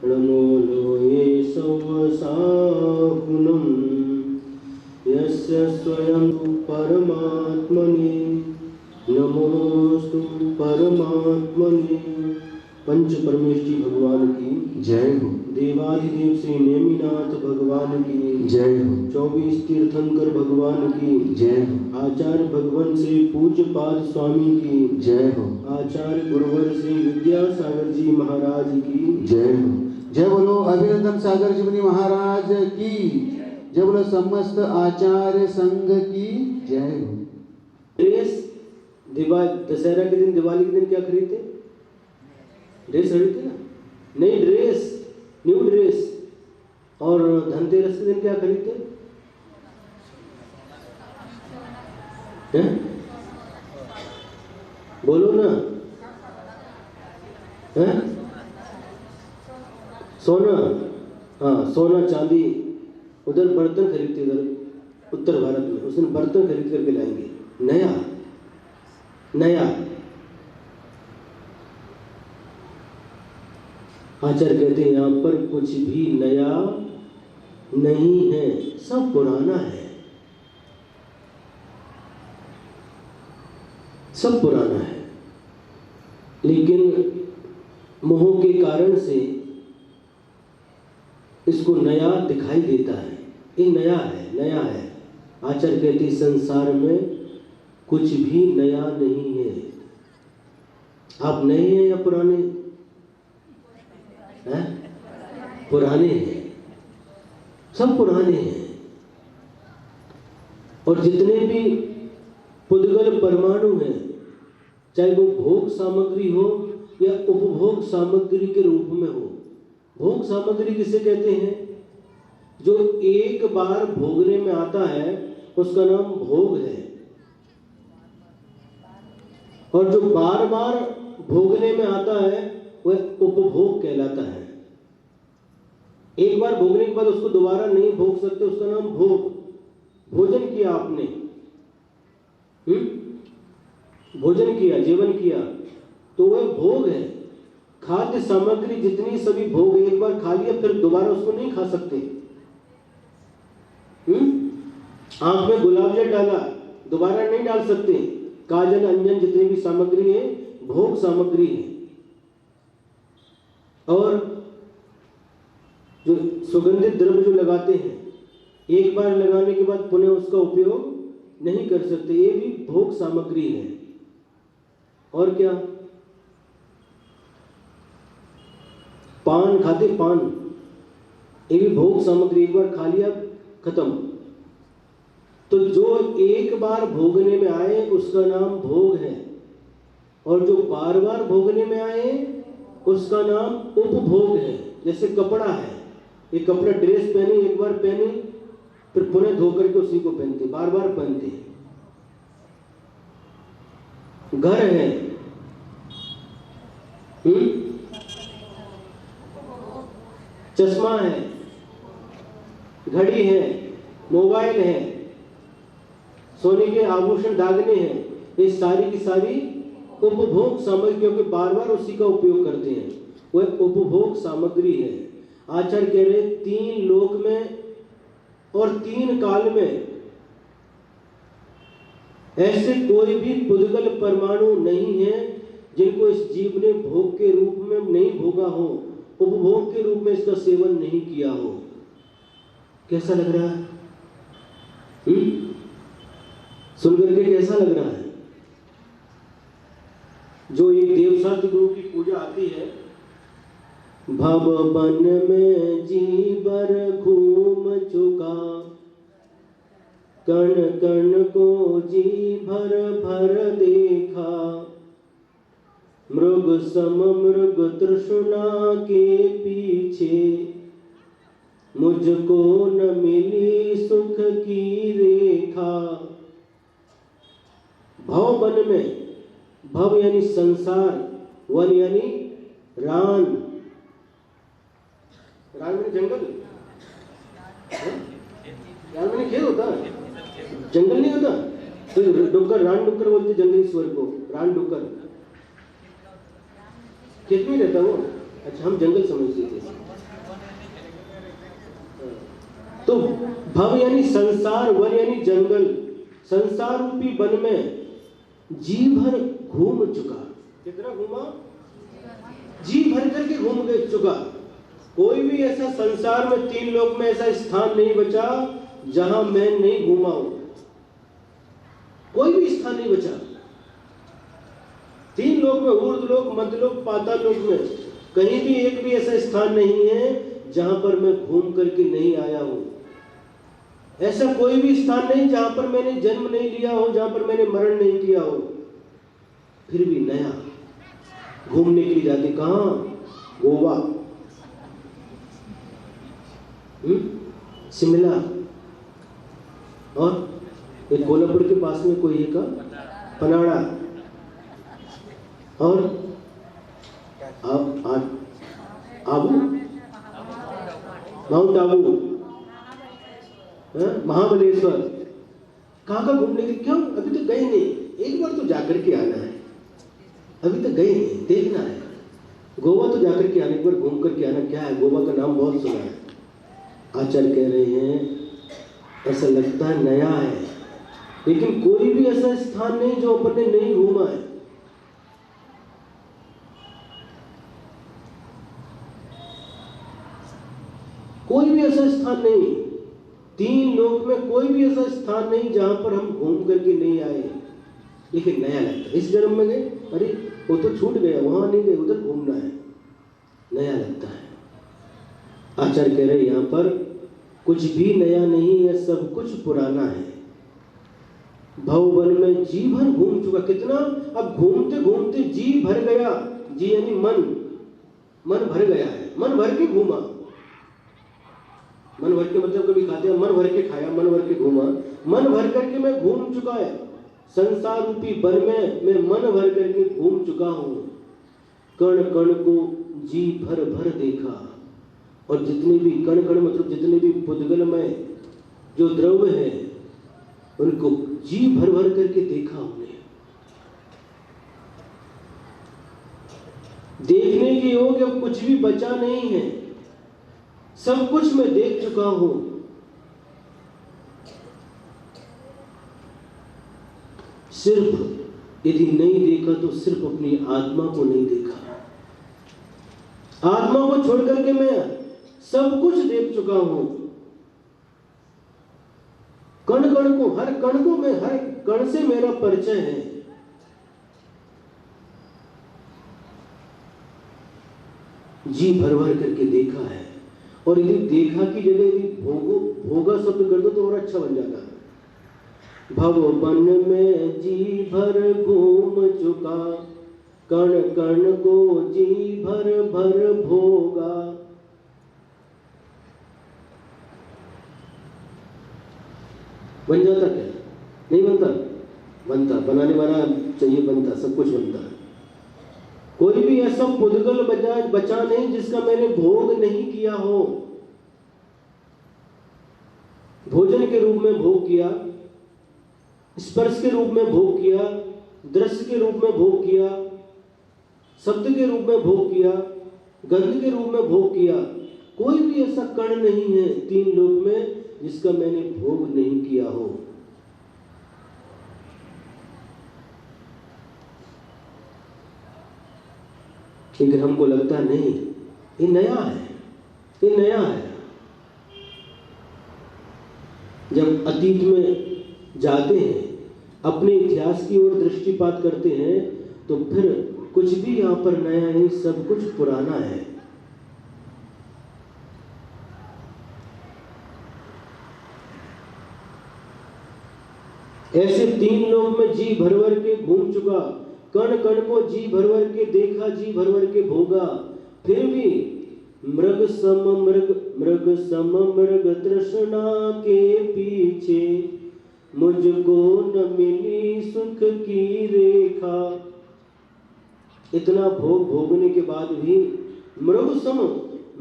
नमो लोये सवसाहुनं यस्य स्वयं परमात्मने नमोस्तु परमात्मने। पंच परमेश्वरी भगवान की जय हो। देवाधिदेव श्री नेमिनाथ भगवान की जय हो। 24 तीर्थंकर भगवान की जय हो। आचार्य भगवान श्री पूज्य पाद स्वामी की जय हो। आचार्य गुरुवर श्री विद्यासागर जी महाराज की जय हो। जय बोलो अभिनंदन सागर जी मुनि महाराज की जय बोलो समस्त आचार्य संघ की जय हो। ड्रेस दशहरा के दिन, दिवाली के दिन क्या खरीदते? ड्रेस खरीदते ना? नई ड्रेस, न्यू ड्रेस। और धनतेरस के दिन क्या खरीदते हैं? बोलो ना। हैं? सोना, हाँ सोना चांदी। उधर बर्तन खरीदते, उधर उत्तर भारत में उस दिन बर्तन खरीद करके लाएंगे नया नया। आचार्य कहते हैं यहाँ पर कुछ भी नया नहीं है, सब पुराना है, सब पुराना है। लेकिन मोह के कारण से इसको नया दिखाई देता है। ये नया है, नया है। आचार्य कहते संसार में कुछ भी नया नहीं है। आप नए हैं या पुराने हैं? पुराने हैं, सब पुराने हैं। और जितने भी पुद्गल परमाणु हैं, चाहे वो भोग सामग्री हो या उपभोग सामग्री के रूप में हो। भोग सामग्री किसे कहते हैं? जो एक बार भोगने में आता है उसका नाम भोग है। और जो बार बार भोगने में आता है वह उपभोग कहलाता है। एक बार भोगने के बाद उसको दोबारा नहीं भोग सकते, उसका नाम भोग। भोजन किया आपने, भोजन किया, जीवन किया, तो वह भोग है। खाद्य सामग्री जितनी सभी भोग, एक बार खा लिया फिर दोबारा उसको नहीं खा सकते। आंख में गुलाब जल डाला, दोबारा नहीं डाल सकते। काजल अंजन जितनी भी सामग्री है भोग सामग्री है। और जो सुगंधित द्रव्य जो लगाते हैं, एक बार लगाने के बाद पुनः उसका उपयोग नहीं कर सकते, ये भी भोग सामग्री है। और क्या? पान खाते, पान, ये भी भोग सामग्री। एक बार खा लिया खत्म। तो जो एक बार भोगने में आए उसका नाम भोग है, और जो बार बार भोगने में आए उसका नाम उपभोग है। जैसे कपड़ा है, ये कपड़ा ड्रेस पहनी, एक बार पहनी फिर पुनः धो करके उसी को पहनते, बार बार पहनते। घर है, चश्मा है, घड़ी है, मोबाइल है, सोने के आभूषण दागने हैं, ये सारी की सारी उपभोग सामग्री, क्योंकि बार बार उसी का उपयोग करते हैं, वह उपभोग सामग्री है। आचार्य कह रहे 3 लोक में और 3 काल में ऐसे कोई भी पुद्गल परमाणु नहीं है जिनको इस जीव ने भोग के रूप में नहीं भोगा हो, उपभोग के रूप में इसका सेवन नहीं किया हो। कैसा लग रहा है? सुन करके कैसा लग रहा है? जो एक देवशास्त्र गुरु की पूजा आती है, भव बन में जीवर घूम चुका, कण कण को जी भर भर देखा, मृग सम मृग तृष्णा के पीछे, मुझको न मिली सुख की रेखा। भव वन में, भव यानी संसार, वन यानी रान, रान में जंगल, रान में खेत होता, जंगल नहीं होता। तो डुक्कर, रान डुक्कर बोलते जंगली स्वर को, रान डुक्कर। खेत में रहता वो। अच्छा, हम जंगल समझते थे। तो भव यानी संसार, वन यानी जंगल। संसार रूपी वन में जी भर घूम चुका। कितना घूमा? जी भर करके घूम गए चुका। कोई भी ऐसा संसार में, तीन लोक में ऐसा स्थान नहीं बचा जहां मैं नहीं घूमा हूं। कोई भी स्थान नहीं बचा। तीन लोक में, ऊर्ध्व लोक, मध्य लोक, पाताल लोक में कहीं भी एक भी ऐसा स्थान नहीं है जहां पर मैं घूम करके नहीं आया हूं। ऐसा कोई भी स्थान नहीं जहां पर मैंने जन्म नहीं लिया हो, जहां पर मैंने मरण नहीं किया हो। फिर भी नया घूमने के लिए जाते। कहां? गोवा, शिमला, और एक कोल्हापुर के पास में कोई एक पनाड़ा, और आबू, माउंट आबू, महाबलेश्वर। कहाँ घूमने के? क्यों? अभी तो गए नहीं। एक बार तो जाकर के आना है। अभी तो गए नहीं, देखना है। गोवा तो जाकर के आने, एक बार घूम करके आना। क्या है, गोवा का नाम बहुत सुना है। आचार्य कह रहे हैं ऐसा लगता है नया है, लेकिन कोई भी ऐसा स्थान नहीं जो अपन ने नहीं घूमा है। कोई भी ऐसा स्थान नहीं। तीन लोक में कोई भी ऐसा स्थान नहीं जहां पर हम घूम करके नहीं आए, लेकिन नया लगता है। इस जन्म में गए, अरे वो तो छूट गया, वहां नहीं गए, उधर घूमना है, नया लगता है। आचार्य कह रहे यहां पर कुछ भी नया नहीं है, सब कुछ पुराना है। भववन में जी भर घूम चुका। कितना? अब घूमते घूमते जी भर गया। जी यानी मन, मन भर गया है। मन भर के घूमा। मन भर के मतलब कभी खाते हैं, मन भर के खाया, मन भर के घूमा। मन भर करके मैं घूम चुका है। संसार रूपी वन में मैं मन भर करके घूम चुका हूं। कण कण को जी भर भर देखा। और जितने भी कण कण मतलब जितने भी पुद्गलमय जो द्रव्य है उनको जी भर भर करके देखा हमने। देखने के योग्य अब कुछ भी बचा नहीं है। सब कुछ मैं देख चुका हूं। सिर्फ यदि नहीं देखा तो सिर्फ अपनी आत्मा को नहीं देखा। आत्मा को छोड़ करके मैं सब कुछ देख चुका हूं। कण कण को, हर कण को, मैं हर कण से मेरा परिचय है। जी भर भर करके देखा है। और यदि देखा की जगह यदि भोगा शब्द कर दो तो और अच्छा बन जाता है। भवन में जी भर घूम चुका, कण कण को जी भर भर भोगा। बन जाता क्या? नहीं बनता? बनता। बनाने वाला चाहिए, बनता, सब कुछ बनता है। कोई भी ऐसा पुद्गल बचा नहीं जिसका मैंने भोग नहीं किया हो। भोजन के रूप में भोग किया, स्पर्श के रूप में भोग किया, दृश्य के रूप में भोग किया, शब्द के रूप में भोग किया, गंध के रूप में भोग किया। कोई भी ऐसा कण नहीं है तीन लोक में जिसका मैंने भोग नहीं किया हो। लेकिन हमको लगता नहीं ये नया है, ये नया है। जब अतीत में जाते हैं, अपने इतिहास की ओर दृष्टिपात करते हैं, तो फिर कुछ भी यहाँ पर नया नहीं, सब कुछ पुराना है। ऐसे तीन लोग में जी भर भर के घूम चुका, कण कण को जी भर भर के देखा, जी भर भर के भोगा। फिर भी मृग सम मृग तृष्णा के पीछे मुझको न मिली सुख की रेखा। इतना भोग भोगने के बाद भी मृग सम,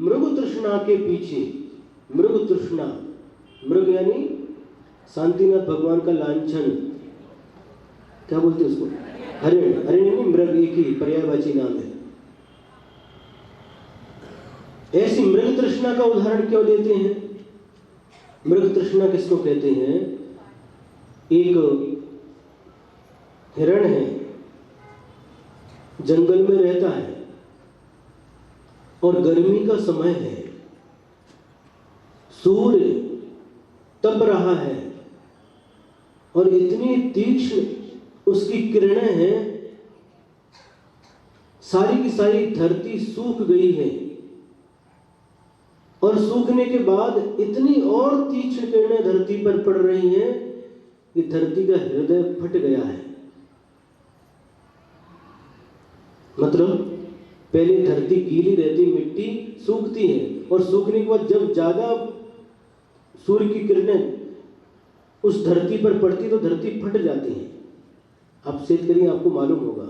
मृग तृष्णा के पीछे, मृग तृष्णा, मृग यानी शांतिनाथ भगवान का लांछन, क्या बोलते हैं उसको? हरिण। हरिण नहीं, मृग एक ही पर्यायवाची नाम है। ऐसी मृग तृष्णा का उदाहरण क्यों देते हैं? मृग तृष्णा किसको कहते हैं? एक हिरण है, जंगल में रहता है और गर्मी का समय है, सूर्य तप रहा है और इतनी तीक्ष्ण उसकी किरणें हैं, सारी की सारी धरती सूख गई है और सूखने के बाद इतनी और तीक्ष्ण किरणें धरती पर पड़ रही हैं कि धरती का हृदय फट गया है। मतलब पहले धरती गीली रहती, मिट्टी सूखती है और सूखने के बाद जब ज्यादा सूर्य की किरणें उस धरती पर पड़ती तो धरती फट जाती है। आप सेहत करिए, आपको मालूम होगा।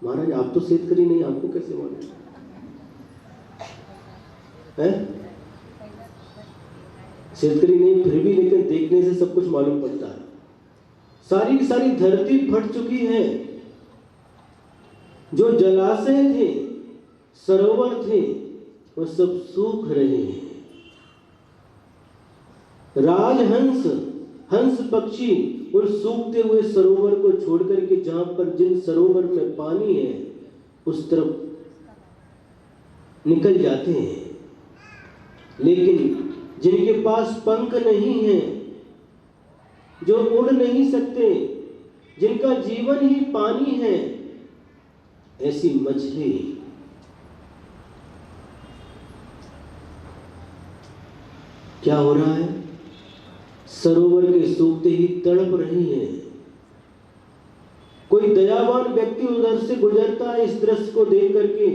महाराज आप तो सेहत करी नहीं, आपको कैसे मालूम है? सेहत करी नहीं फिर भी, लेकिन देखने से सब कुछ मालूम पड़ता है। सारी की सारी धरती फट चुकी है। जो जलाशय थे, सरोवर थे, वो सब सूख रहे हैं। राजहंस, हंस पक्षी उन सूखते हुए सरोवर को छोड़ करके जहां पर जिन सरोवर में पानी है उस तरफ निकल जाते हैं। लेकिन जिनके पास पंख नहीं है, जो उड़ नहीं सकते, जिनका जीवन ही पानी है, ऐसी मछली क्या हो रहा है? सरोवर के सूखते ही तड़प रही है। कोई दयावान व्यक्ति उधर से गुजरता है, इस दृश्य को देख करके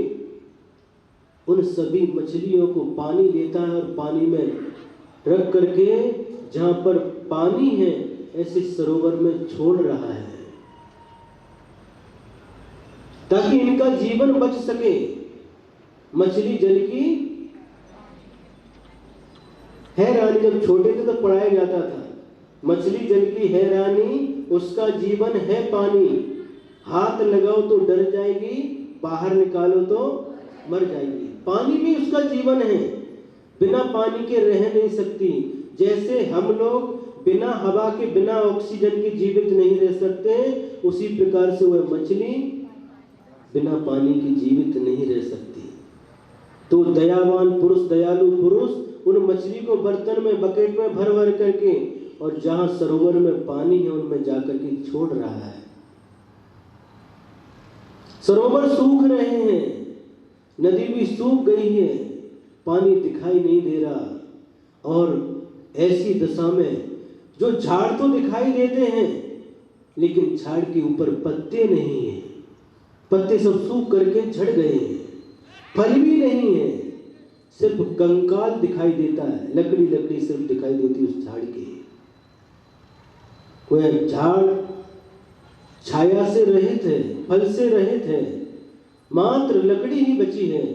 उन सभी मछलियों को पानी लेता है और पानी में रख करके जहां पर पानी है ऐसे सरोवर में छोड़ रहा है ताकि इनका जीवन बच सके। मछली जल की है रानी, जब छोटे थे तो पढ़ाया जाता था, मछली जल की है रानी, उसका जीवन है पानी, हाथ लगाओ तो डर जाएगी, बाहर निकालो तो मर जाएगी। पानी भी उसका जीवन है, बिना पानी के रह नहीं सकती। जैसे हम लोग बिना हवा के, बिना ऑक्सीजन के जीवित नहीं रह सकते, उसी प्रकार से वह मछली बिना पानी के जीवित नहीं रह सकती। तो दयावान पुरुष, दयालु पुरुष उन मछली को बर्तन में, बकेट में भर भर करके और जहां सरोवर में पानी है उनमें जाकर के छोड़ रहा है। सरोवर सूख रहे हैं, नदी भी सूख गई है, पानी दिखाई नहीं दे रहा। और ऐसी दशा में जो झाड़ तो दिखाई देते हैं लेकिन झाड़ के ऊपर पत्ते नहीं है, पत्ते सब सूख करके झड़ गए हैं, फल भी नहीं है, सिर्फ कंकाल दिखाई देता है, लकड़ी लकड़ी सिर्फ दिखाई देती उस झाड़ की। वह झाड़ छाया से रहित है, फल से रहित है, मात्र लकड़ी ही बची है।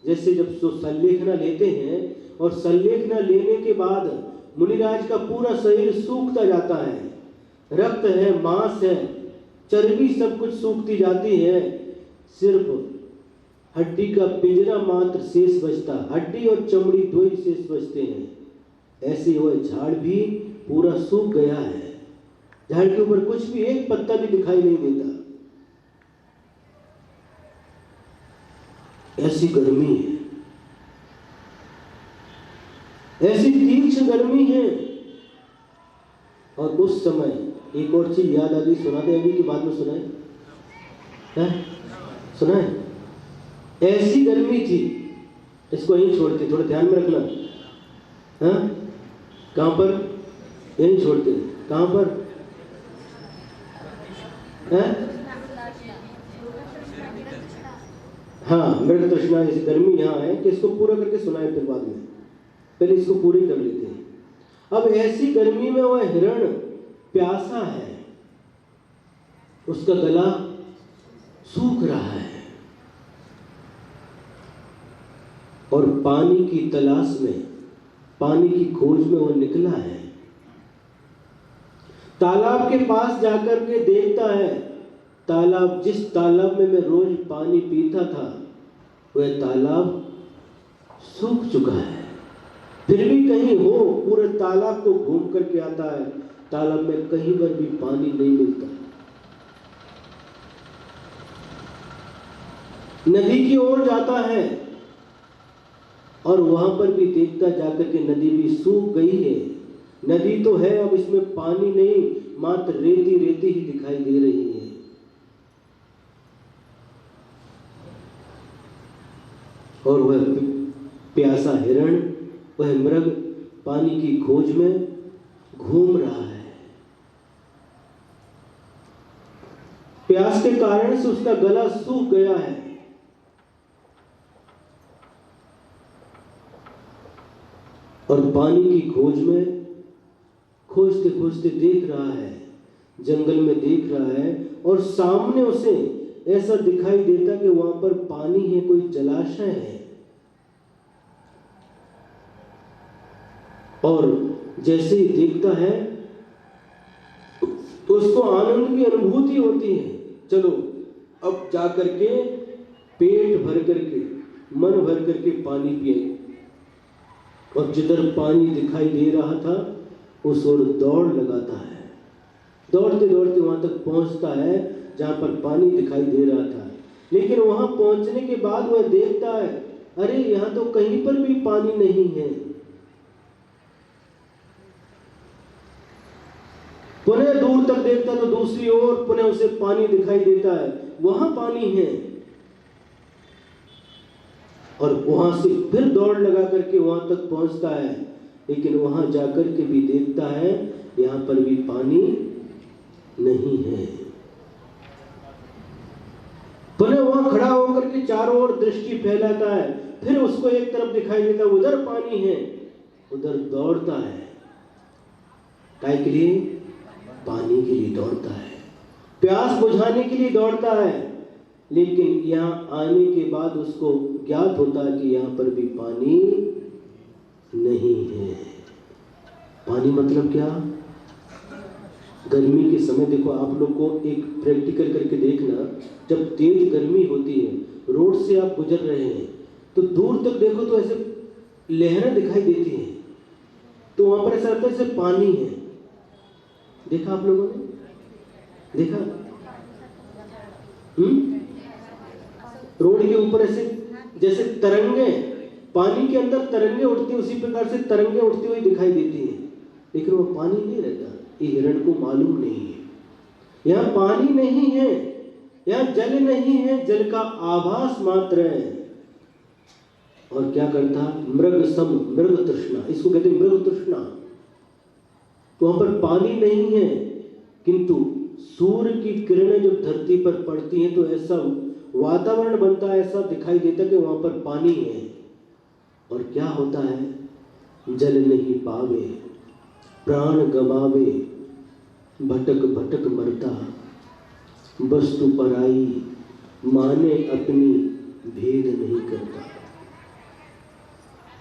जैसे जब संलेखना लेते हैं और संलेखना लेने के बाद मुनिराज का पूरा शरीर सूखता जाता है, रक्त है, मांस है, चर्बी सब कुछ सूखती जाती है, सिर्फ हड्डी का पिंजरा मात्र शेष बचता, हड्डी और चमड़ी दो ही शेष बचते हैं। ऐसे वह झाड़ भी पूरा सूख गया है, झाड़ के ऊपर कुछ भी एक पत्ता भी दिखाई नहीं देता। ऐसी गर्मी है, ऐसी तीक्ष्ण गर्मी है। और उस समय एक और चीज याद आ गई, सुनाते अभी की बाद में सुनाए, सुनाए। ऐसी गर्मी थी, इसको यहीं छोड़ते, थोड़ा ध्यान में रखना। हाँ, कहां पर? यहीं छोड़ते। कहां पर? हाँ, मृग तृष्णा जैसी गर्मी यहाँ है कि इसको पूरा करके सुनाए फिर बाद में, पहले इसको पूरी कर लेते हैं। अब ऐसी गर्मी में वह हिरण प्यासा है, उसका गला सूख रहा है और पानी की तलाश में, पानी की खोज में वह निकला है। तालाब के पास जाकर के देखता है, तालाब, जिस तालाब में मैं रोज पानी पीता था वह तालाब सूख चुका है, फिर भी कहीं हो पूरे तालाब को घूम करके आता है, तालाब में कहीं पर भी पानी नहीं मिलता। नदी की ओर जाता है और वहां पर भी देखता जाकर के नदी भी सूख गई है। नदी तो है, अब इसमें पानी नहीं, मात्र रेती रेती ही दिखाई दे रही है। और वह प्यासा हिरण, वह मृग पानी की खोज में घूम रहा है। प्यास के कारण से उसका गला सूख गया है। और पानी की खोज में खोजते खोजते देख रहा है, जंगल में देख रहा है, और सामने उसे ऐसा दिखाई देता कि वहां पर पानी है, कोई जलाशय है। और जैसे ही देखता है तो उसको आनंद की अनुभूति होती है। चलो अब जाकर के पेट भर करके, मन भर करके पानी पिए। और जिधर पानी दिखाई दे रहा था उस ओर दौड़ लगाता है। दौड़ते दौड़ते वहां तक पहुंचता है जहां पर पानी दिखाई दे रहा था। लेकिन वहां पहुंचने के बाद वह देखता है, अरे यहां तो कहीं पर भी पानी नहीं है। पुनः दूर तक देखता तो दूसरी ओर पुनः उसे पानी दिखाई देता है, वहां पानी है। और वहां से फिर दौड़ लगा करके वहां तक पहुंचता है, लेकिन वहां जाकर के भी देखता है यहां पर भी पानी नहीं है। पुनः वहां खड़ा होकर के चारों ओर दृष्टि फैलाता है, फिर उसको एक तरफ दिखाई देता है उधर पानी है, उधर दौड़ता है। काय के लिए? पानी के लिए दौड़ता है, प्यास बुझाने के लिए दौड़ता है। लेकिन यहाँ आने के बाद उसको ज्ञात होता है कि यहाँ पर भी पानी नहीं है। पानी मतलब क्या? गर्मी के समय देखो, आप लोग को एक प्रैक्टिकल करके देखना, जब तेज गर्मी होती है, रोड से आप गुजर रहे हैं तो दूर तक देखो तो ऐसे लहरें दिखाई देती हैं, तो वहां पर ऐसा लगता है जैसे पानी है। देखा आप लोगों ने? देखा? रोड के ऊपर ऐसे जैसे तरंगे, पानी के अंदर तरंगे उठती, उसी प्रकार से तरंगे उठती हुई दिखाई देती है, लेकिन वो पानी नहीं रहता। ये हिरण को मालूम नहीं है यहाँ पानी नहीं है, यहाँ जल नहीं है, जल का आभास मात्र है। और क्या करता? मृग सम, मृग तृष्णा, इसको कहते हैं मृग तृष्णा। तो वहां पर पानी नहीं है, किंतु सूर्य की किरणें जब धरती पर पड़ती हैं तो ऐसा वातावरण बनता है, ऐसा दिखाई देता कि वहां पर पानी है। और क्या होता है? जल नहीं पावे प्राण गवावे, भटक भटक मरता, वस्तु पराई माने अपनी भेद नहीं करता।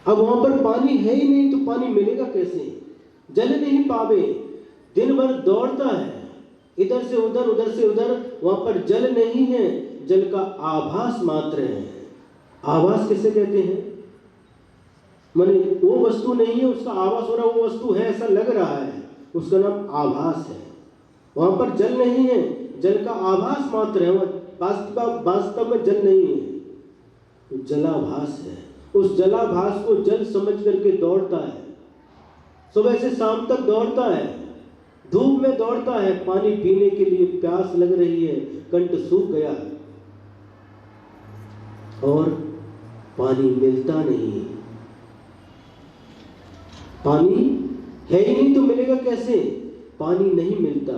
अब वहां पर पानी है ही नहीं तो पानी मिलेगा कैसे? जल नहीं पावे, दिन भर दौड़ता है इधर से उधर, उधर से उधर, वहां पर जल नहीं है, जल का आभास मात्र है। आभास किसे कहते हैं? माने वो वस्तु नहीं है, उसका आभास हो रहा, वो वस्तु है ऐसा लग रहा है, उसका नाम आभास है। वहां पर जल नहीं है, जल का आभास मात्र है, वास्तव में जल नहीं है, तो जलाभास है। उस जलाभास को जल समझ करके दौड़ता है, सुबह से शाम तक दौड़ता है, धूप में दौड़ता है, पानी पीने के लिए प्यास लग रही है, कंठ सूख गया और पानी मिलता नहीं। पानी है ही नहीं तो मिलेगा कैसे? पानी नहीं मिलता।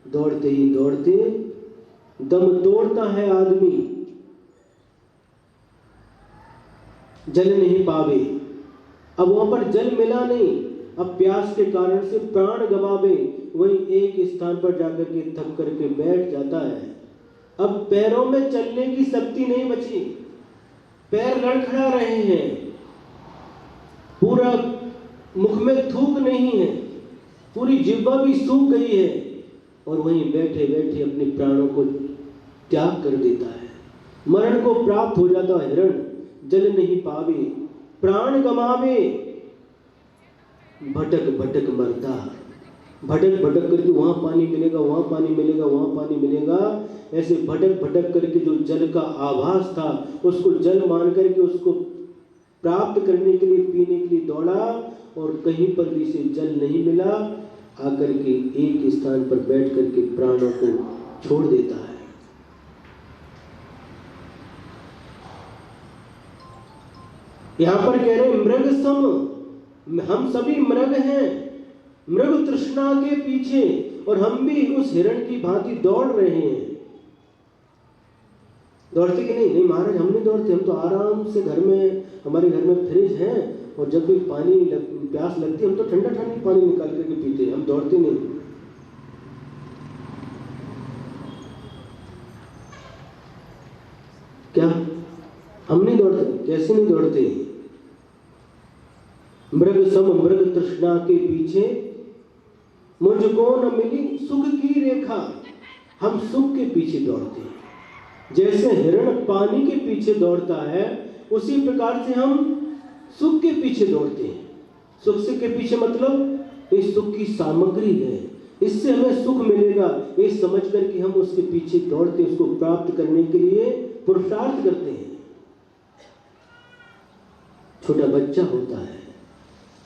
दौड़ते ही दौड़ते दम तोड़ता है आदमी, जल नहीं पावे। अब वहां पर जल मिला नहीं, अब प्यास के कारण से प्राण गवावे, वहीं एक स्थान पर जाकर के थक करके बैठ जाता है। अब पैरों में चलने की शक्ति नहीं बची, पैर लड़खड़ा रहे हैं, पूरा मुख में थूक नहीं है, पूरी जिह्वा भी सूख गई है, और वहीं बैठे बैठे अपने प्राणों को त्याग कर देता है। मरण को प्राप्त हो जाता है हिरण। जल नहीं पावे प्राण गमावे, भटक भटक मरता, भटक भटक करके वहां पानी मिलेगा, वहां पानी मिलेगा, वहां पानी मिलेगा, ऐसे भटक भटक करके जो जल का आभास था उसको जल मान करके उसको प्राप्त करने के लिए, पीने के लिए दौड़ा, और कहीं पर भी से जल नहीं मिला, आकर के एक स्थान पर बैठ करके प्राणों को छोड़ देता है। यहां पर कह रहे मृग सम, हम सभी मृग हैं, मृग तृष्णा के पीछे, और हम भी उस हिरण की भांति दौड़ रहे हैं। दौड़ते कि नहीं? नहीं महाराज, हम नहीं दौड़ते, हम तो आराम से घर में, हमारे घर में फ्रिज है, और जब भी प्यास लगती है हम तो ठंडा ठंडा पानी निकाल करके पीते हैं, हम दौड़ते नहीं। क्या हम नहीं दौड़ते? कैसे नहीं दौड़ते? मृग सम मृग तृष्णा के पीछे, मुझको न मिली सुख की रेखा, हम सुख के पीछे दौड़ते हैं। जैसे हिरण पानी के पीछे दौड़ता है, उसी प्रकार से हम सुख के पीछे दौड़ते हैं। सुख से के पीछे मतलब इस सुख की सामग्री है, इससे हमें सुख मिलेगा, ये समझ कर कि हम उसके पीछे दौड़ते, उसको प्राप्त करने के लिए पुरुषार्थ करते हैं। छोटा बच्चा होता है,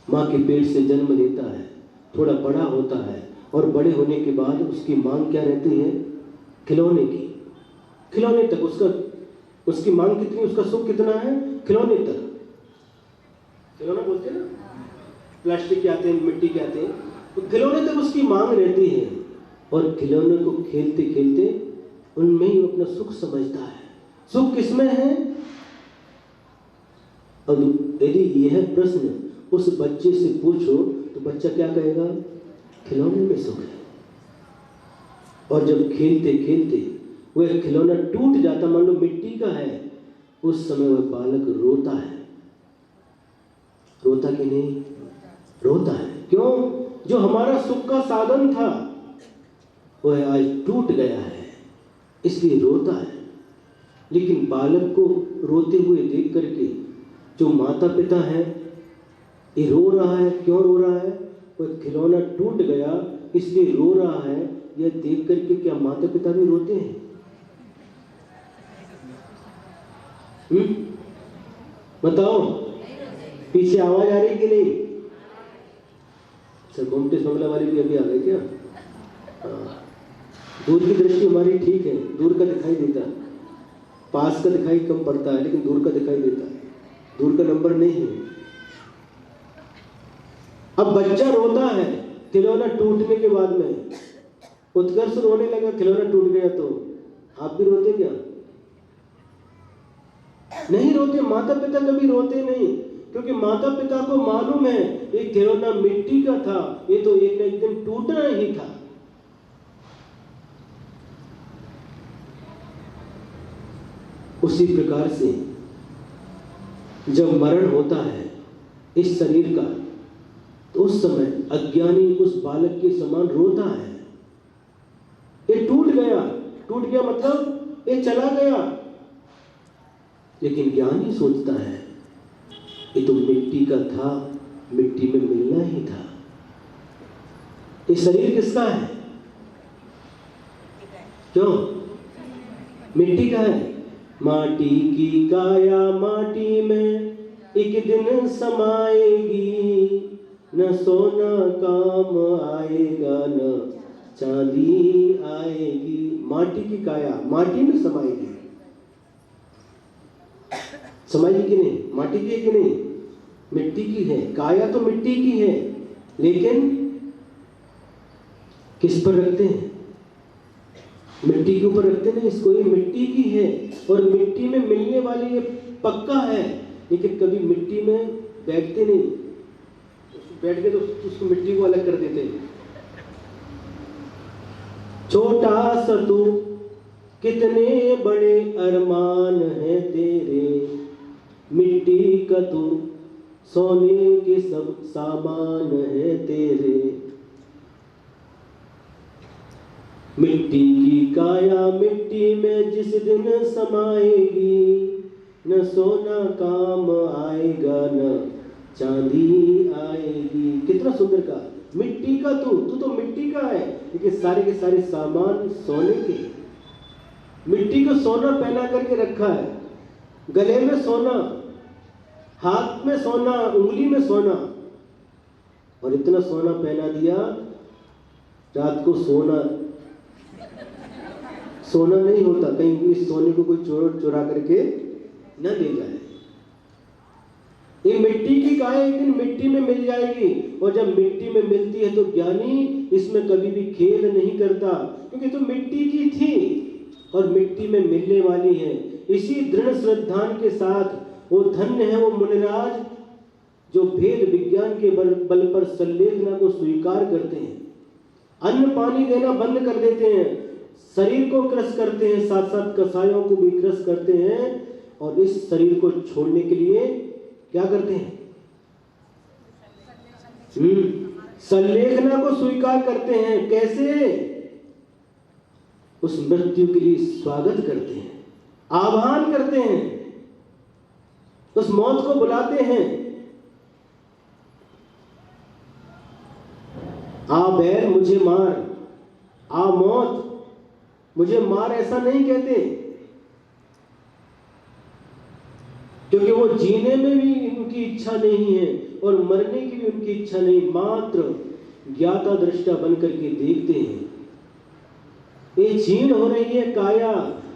माँ के पेट से जन्म लेता है, थोड़ा बड़ा होता है, और बड़े होने के बाद उसकी मांग क्या रहती है? खिलौने की। खिलौने तक उसकी मांग कितनी, उसका सुख कितना है? खिलौने तक। खिलौना बोलते हैं ना, प्लास्टिक के आते हैं, मिट्टी के आते हैं, तो खिलौने तक उसकी मांग रहती है, और खिलौने को खेलते खेलते उनमें ही अपना सुख समझता है। सुख किसमें है? अब यदि यह प्रश्न उस बच्चे से पूछो तो बच्चा क्या कहेगा? खिलौने में सुख है। और जब खेलते खेलते वह खिलौना टूट जाता, मान लो मिट्टी का है, उस समय वह बालक रोता है। रोता कि नहीं? रोता है। क्यों? जो हमारा सुख का साधन था वह आज टूट गया है, इसलिए रोता है। लेकिन बालक को रोते हुए देख करके जो माता पिता है, ये रो रहा है। क्यों रो रहा है? वह खिलौना टूट गया इसलिए रो रहा है। यह देख करके क्या माता पिता भी रोते हैं? बताओ, पीछे आवाज आ रही कि नहीं? सर गोमती बंगला वाले भी अभी आ गए क्या? दूर की दृष्टि हमारी ठीक है, दूर का दिखाई देता है, पास का दिखाई कम पड़ता है, लेकिन दूर का दिखाई देता है, दूर का नंबर नहीं है। अब बच्चा रोता है खिलौना टूटने के बाद में, उत्कर्ष रोने लगा खिलौना टूट गया, तो आप भी रोते क्या? नहीं रोते। माता पिता कभी रोते नहीं, क्योंकि माता पिता को मालूम है ये खिलौना मिट्टी का था, ये तो एक न एक दिन टूटना ही था। उसी प्रकार से जब मरण होता है इस शरीर का, तो उस समय अज्ञानी उस बालक के समान रोता है। ये टूट गया, टूट गया मतलब ये चला गया। लेकिन ज्ञानी सोचता है ये तो मिट्टी का था, मिट्टी में मिलना ही था। ये शरीर किसका है? क्यों? मिट्टी का है। माटी की काया माटी में एक दिन समाएगी, न सोना काम आएगा न चांदी आएगी। माटी की काया माटी में समाएगी। समाएगी कि नहीं? माटी की है कि नहीं? मिट्टी की है। काया तो मिट्टी की है, लेकिन किस पर रखते हैं? मिट्टी के ऊपर रखते नहीं इसको। ये मिट्टी की है और मिट्टी में मिलने वाली ये पक्का है, लेकिन कभी मिट्टी में बैठते नहीं। बैठ के तो उसको मिट्टी को अलग कर देते हैं। छोटा सा तू कितने बड़े अरमान है तेरे, मिट्टी का तू सोने के सब सामान है तेरे। मिट्टी की काया मिट्टी में जिस दिन समाएगी, न सोना काम आएगा न चांदी आएगी। कितना सुंदर कहा, मिट्टी का तू तो मिट्टी का है, लेकिन सारे के सारे सामान सोने के। मिट्टी को सोना पहना करके रखा है, गले में सोना, हाथ में सोना, उंगली में सोना, और इतना सोना पहना दिया, रात को सोना नहीं होता, कहीं इस सोने को कोई चुरा करके न ले जाए। ये मिट्टी की गाय एक दिन मिट्टी में मिल जाएगी, और जब मिट्टी में मिलती है तो ज्ञानी इसमें कभी भी खेद नहीं करता, क्योंकि तो मिट्टी की थी और मिट्टी में मिलने वाली है। इसी दृढ़ श्रद्धान के साथ वो धन्य है वो मुनिराज जो भेद विज्ञान के बल पर संलेखना को स्वीकार करते हैं, अन्न पानी देना बंद कर देते हैं, शरीर को क्रस करते हैं, साथ साथ कसायों को भी क्रस करते हैं, और इस शरीर को छोड़ने के लिए क्या करते हैं? संलेखना को स्वीकार करते हैं। कैसे? उस मृत्यु के लिए स्वागत करते हैं, आह्वान करते हैं, उस मौत को बुलाते हैं। आ बैर मुझे मार, आ मौत मुझे मार, ऐसा नहीं कहते, क्योंकि वो जीने में भी उनकी इच्छा नहीं है और मरने की भी उनकी इच्छा नहीं, मात्र ज्ञाता दृष्टा बन करके देखते हैं। ये क्षीण हो रही है काया,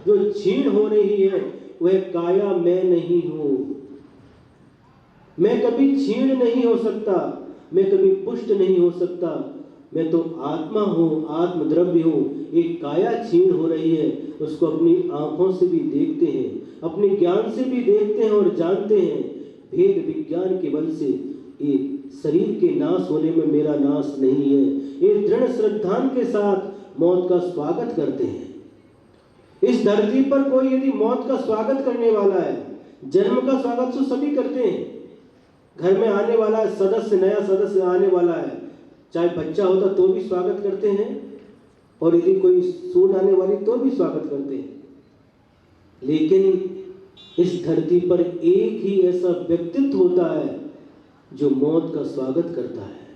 जो क्षीण हो रही है वह काया मैं नहीं हूं। मैं कभी क्षीण नहीं हो सकता, मैं कभी पुष्ट नहीं हो सकता, मैं तो आत्मा हूं, आत्मद्रव्य हूं। एक काया क्षीण हो रही है, उसको अपनी आंखों से भी देखते हैं, अपने ज्ञान से भी देखते हैं और जानते हैं, भेद विज्ञान के बल से ये शरीर के नाश होने में मेरा नाश नहीं है। ये दृढ़ श्रद्धान के साथ मौत का स्वागत करते हैं। इस धरती पर कोई यदि मौत का स्वागत करने वाला है, जन्म का स्वागत तो सभी करते हैं, घर में आने वाला है सदस्य, नया सदस्य आने वाला है, चाहे बच्चा होता तो भी स्वागत करते हैं, और यदि कोई सून आने वाली तो भी स्वागत करते हैं। लेकिन इस धरती पर एक ही ऐसा व्यक्तित्व होता है जो मौत का स्वागत करता है,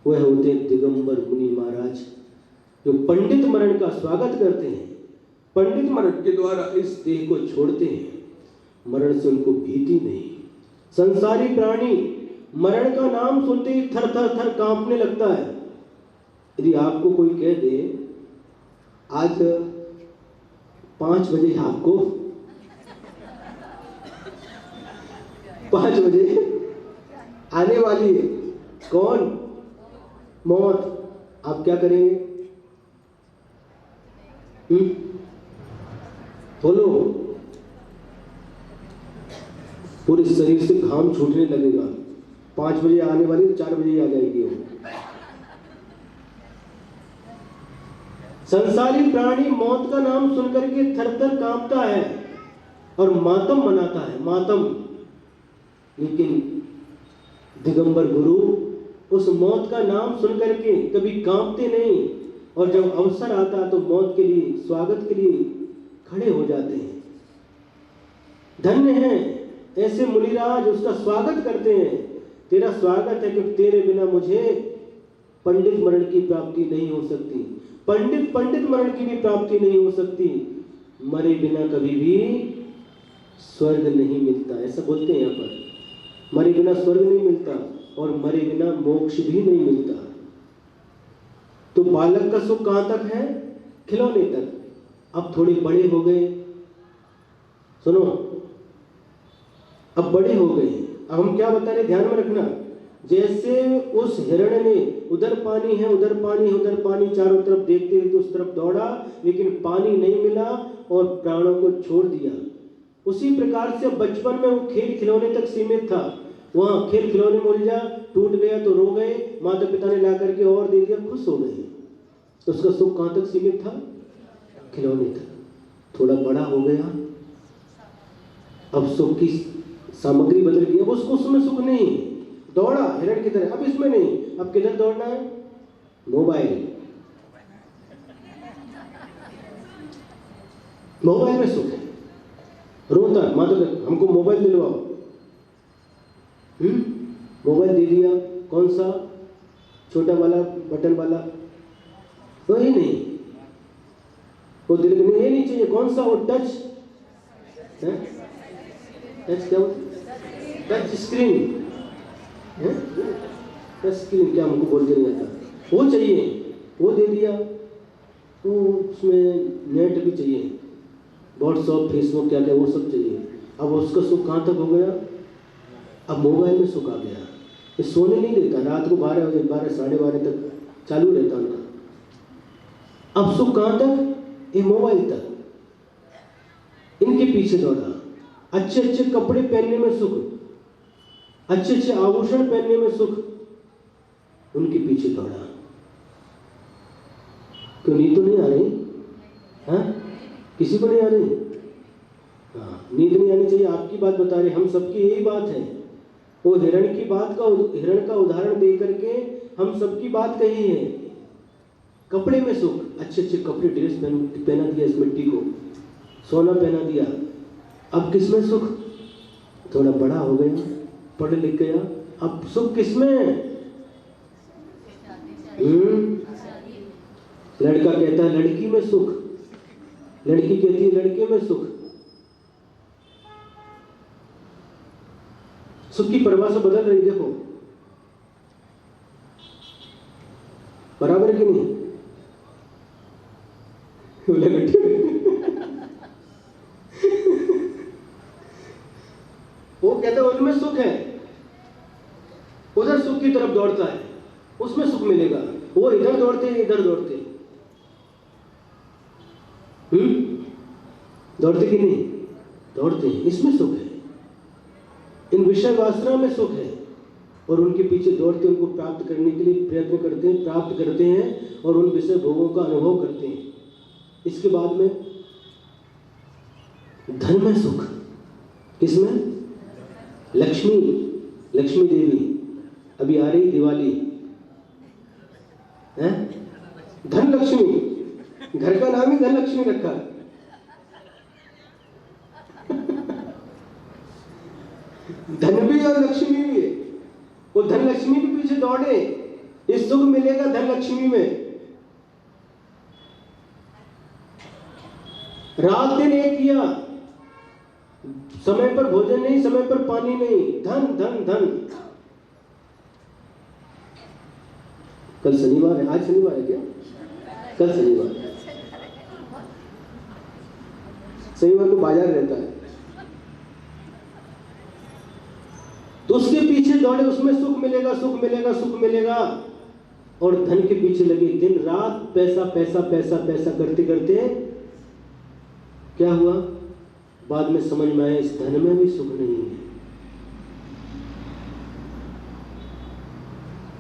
वह होते दिगंबर मुनि महाराज, जो पंडित मरण का स्वागत करते हैं, पंडित मरण के द्वारा इस देह को छोड़ते हैं, मरण से उनको भीति नहीं। संसारी प्राणी मरण का नाम सुनते ही थर थर थर कांपने लगता है। यदि आपको कोई कह दे आज 5 बजे आपको 5 बजे आने वाली है कौन? मौत, आप क्या करेंगे? बोलो। पूरे शरीर से घाम छूटने लगेगा। 5 बजे आने वाली तो 4 बजे ही आ जाएगी वो। संसारी प्राणी मौत का नाम सुनकर के थर-थर कांपता है और मातम मनाता है, मातम। लेकिन दिगंबर गुरु उस मौत का नाम सुनकर के कभी कांपते नहीं, और जब अवसर आता तो मौत के लिए, स्वागत के लिए खड़े हो जाते हैं। धन्य हैं ऐसे मुनिराज, उसका स्वागत करते हैं। तेरा स्वागत है क्योंकि तेरे बिना मुझे पंडित मरण की प्राप्ति नहीं हो सकती, पंडित मरण की भी प्राप्ति नहीं हो सकती, मरे बिना कभी भी स्वर्ग नहीं मिलता, ऐसा बोलते हैं यहाँ पर। मरे बिना स्वर्ग नहीं मिलता और मरे बिना मोक्ष भी नहीं मिलता। तो बालक का सुख कहां तक है? खिलौने तक। अब थोड़े बड़े हो गए, सुनो, अब बड़े हो गए, अब हम क्या बता रहे, ध्यान में रखना। जैसे उस हिरण ने उधर पानी है, उधर पानी, उधर पानी, चारों तरफ देखते हुए तो उस तरफ दौड़ा, लेकिन पानी नहीं मिला और प्राणों को छोड़ दिया। उसी प्रकार से बचपन में वो खेल खिलौने तक सीमित था। वहां खेल खिलौने में उलझा, टूट गया तो रो गए, माता पिता ने ला करके और दे दिया, खुश हो गए। तो उसका सुख कहां तक सीमित था? खिलौने तक। थोड़ा बड़ा हो गया, अब सुख की सामग्री बदल गई, अब उसको उसमें सुख नहीं, दौड़ा हिरण की तरह, अब इसमें नहीं, अब किधर दौड़ना है? मोबाइल, मोबाइल में सुख है। रोता है, माता हमको मोबाइल दिलवाओ। मोबाइल दे दिया, कौन सा? छोटा वाला, बटन वाला? वही नहीं, वो दिल में ये नहीं चाहिए। कौन सा? वो टच है? टच क्या होता? टच स्क्रीन है? टच स्क्रीन क्या हमको बोलते नहीं आता, वो चाहिए। वो दे दिया, तो उसमें नेट भी चाहिए, व्हाट्सअप, फेसबुक, क्या क्या वो सब चाहिए। अब उसका सुख कहाँ तक हो गया? अब मोबाइल में सुख आ गया। ये सोने नहीं देता, रात को 12 बजे, 12 साढ़े 12 तक चालू रहता उनका। अब सुख कहाँ तक? ये मोबाइल तक। इनके पीछे दौड़ा। अच्छे अच्छे कपड़े पहनने में सुख, अच्छे अच्छे आभूषण पहनने में सुख, उनके पीछे दौड़ा। क्यों? नींद तो नहीं आ रही? हाँ, किसी को नहीं आ रही? हाँ, नींद नहीं आनी चाहिए। आपकी बात बता रहे, हम सबकी यही बात है। वो हिरण की बात का, हिरण का उदाहरण दे करके हम सबकी बात कही है। कपड़े में सुख, अच्छे अच्छे कपड़े, ड्रेस पहना दिया इस मिट्टी को, सोना पहना दिया। अब किसमें सुख? थोड़ा बड़ा हो गया, पढ़ लिख गया, अब सुख किसमें? लड़का कहता है लड़की में सुख, लड़की कहती है लड़के में सुख। सुख की परिभाषा बदल रही, देखो बराबर है कि नहीं? वो कहता है उनमें सुख है, उधर सुख की तरफ दौड़ता है, उसमें सुख मिलेगा। वो इधर दौड़ते हैं, इधर दौड़ते हैं। दौड़ते कि नहीं? दौड़ते हैं, इसमें सुख है। इन विषय वासना में सुख है, और उनके पीछे दौड़ते, उनको प्राप्त करने के लिए प्रयत्न करते हैं, प्राप्त करते हैं, और उन विषय भोगों का अनुभव करते हैं। इसके बाद में धन में सुख, किसमें? लक्ष्मी, लक्ष्मी देवी। अभी आ रही दिवाली है, धन लक्ष्मी, घर का नाम ही धन लक्ष्मी रखा। धन भी और लक्ष्मी भी है। वो धन लक्ष्मी के पीछे दौड़े, ये सुख मिलेगा धन लक्ष्मी में। रात दिन एक किया, समय पर भोजन नहीं, समय पर पानी नहीं, धन धन धन। कल शनिवार है, आज शनिवार है क्या? कल शनिवार है। शनिवार को बाजार रहता है, तो उसके पीछे दौड़े, उसमें सुख मिलेगा, सुख मिलेगा, सुख मिलेगा, और धन के पीछे लगे दिन रात, पैसा पैसा पैसा पैसा करते करते क्या हुआ? बाद में समझ में आया इस धन में भी सुख नहीं है।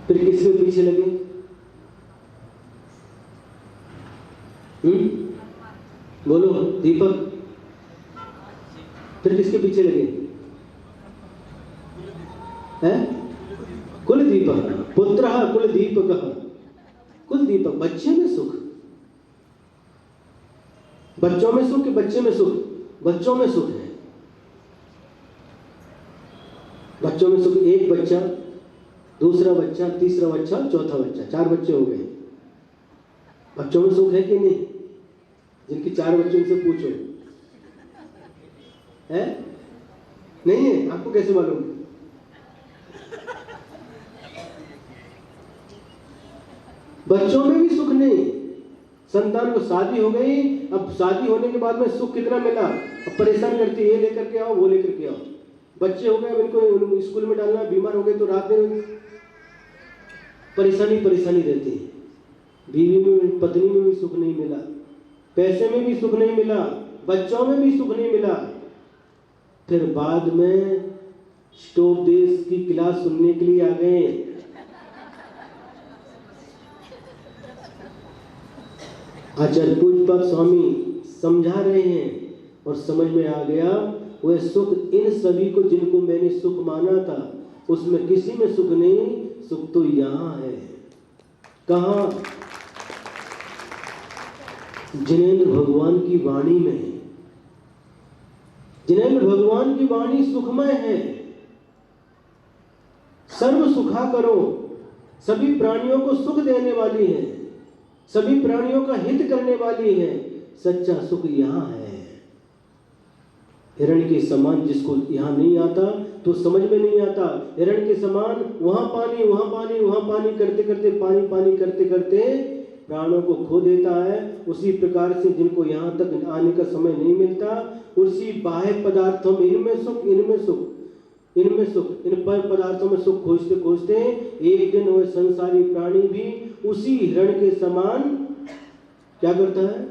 फिर किसके पीछे लगे? बोलो दीपक। फिर किसके पीछे लगे? कुल दीपक, पुत्र कुल दीपक, कुल दीपक। बच्चे में सुख, बच्चों में सुख, बच्चे में सुख, बच्चों में सुख है। बच्चों में सुख, एक बच्चा, दूसरा बच्चा, तीसरा बच्चा, चौथा बच्चा, 4 बच्चे हो गए। बच्चों में सुख है कि नहीं? जिनके 4 बच्चों से पूछो, है? नहीं है? आपको कैसे मालूम? बच्चों में भी सुख नहीं। संतान को शादी हो गई, अब शादी होने के बाद में सुख कितना मिला? अब परेशान करती है, ये लेकर के आओ, वो लेकर के आओ। बच्चे हो गए, अब इनको स्कूल में डालना, बीमार हो गए तो रात दिन परेशानी परेशानी रहती है। बीवी में, पत्नी में भी सुख नहीं मिला, पैसे में भी सुख नहीं मिला, बच्चों में भी सुख नहीं मिला। फिर बाद में स्टोपदेश की क्लास सुनने के लिए आ गए। आचार्य पूज्यपाद स्वामी समझा रहे हैं, और समझ में आ गया वह सुख इन सभी को जिनको मैंने सुख माना था, उसमें किसी में सुख नहीं, सुख तो यहाँ है। कहाँ? जिनेंद्र भगवान की वाणी में, जिनेंद्र भगवान की वाणी सुखमय है। सर्व सुखा करो, सभी प्राणियों को सुख देने वाली है, सभी प्राणियों का हित करने वाली है। सच्चा सुख यहाँ है। हिरण के समान जिसको यहाँ नहीं आता तो समझ में नहीं आता। हिरण के समान वहां पानी वहां पानी वहां पानी करते करते पानी पानी करते करते प्राणों को खो देता है। उसी प्रकार से जिनको यहाँ तक आने का समय नहीं मिलता, उसी बाह्य पदार्थों में इनमें सुख इनमें सुख इनमें सुख इन पर पदार्थों में सुख खोजते खोजते एक दिन वह संसारी प्राणी भी उसी हिरण के समान क्या करता है,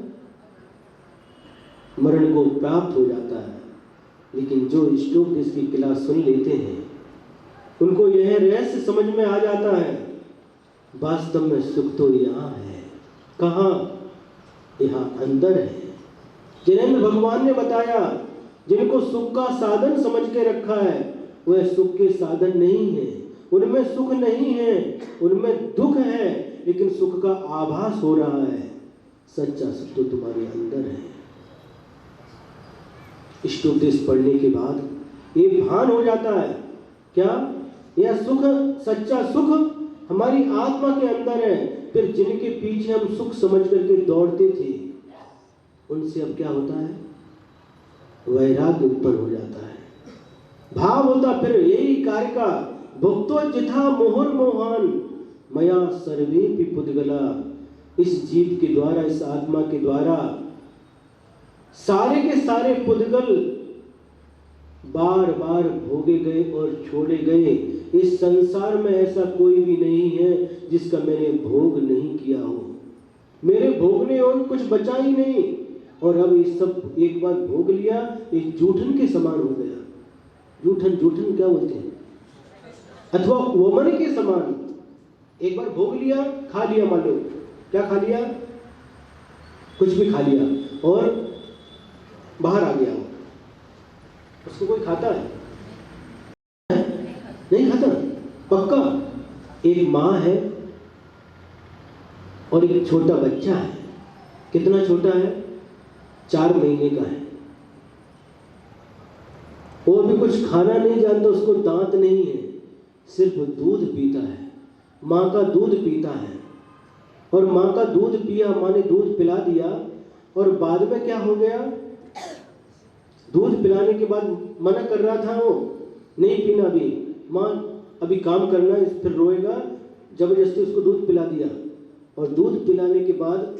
मरण को प्राप्त हो जाता है। लेकिन जो इष्टोपदेश की क्लास सुन लेते हैं उनको यह रहस्य समझ में आ जाता है, वास्तव में सुख तो यहाँ है। कहाँ? यहाँ अंदर है। जिनेंद्र भगवान ने बताया, जिनको सुख का साधन समझ के रखा है वह सुख के साधन नहीं है, उनमें सुख नहीं है, उनमें दुख है, लेकिन सुख का आभास हो रहा है। सच्चा सुख तो तुम्हारे अंदर है। इष्टोपदेश पढ़ने के बाद ये भान हो जाता है, क्या यह सुख, सच्चा सुख हमारी आत्मा के अंदर है। फिर जिनके पीछे हम सुख समझ करके दौड़ते थे उनसे अब क्या होता है, वैराग्य उत्पन्न हो जाता है, भाव होता। फिर यही कार्य का भुक्तो जिथा मोहन मोहन मया सर्वे पुद्गला। इस जीव के द्वारा, इस आत्मा के द्वारा सारे के सारे पुद्गल बार बार भोगे गए और छोड़े गए। इस संसार में ऐसा कोई भी नहीं है जिसका मैंने भोग नहीं किया हो। मेरे भोगने और कुछ बचा ही नहीं, और अब ये सब एक बार भोग लिया, ये जूठन के समान हो गया। जूठन, जूठन क्या बोलते हैं, अथवा वमन के समान। एक बार भोग लिया, खा लिया, मान लो क्या खा लिया, कुछ भी खा लिया और बाहर आ गया, उसको कोई खाता है? नहीं खाता, पक्का। एक माँ है और एक छोटा बच्चा है। कितना छोटा है? 4 महीने का है। वो भी कुछ खाना नहीं जानता, उसको दांत नहीं है, सिर्फ दूध पीता है, माँ का दूध पीता है। और माँ का दूध पिया, माँ ने दूध पिला दिया, और बाद में क्या हो गया, दूध पिलाने के बाद मना कर रहा था वो, नहीं पीना अभी, माँ अभी काम करना है, फिर रोएगा, जबरदस्ती उसको दूध पिला दिया। और दूध पिलाने के बाद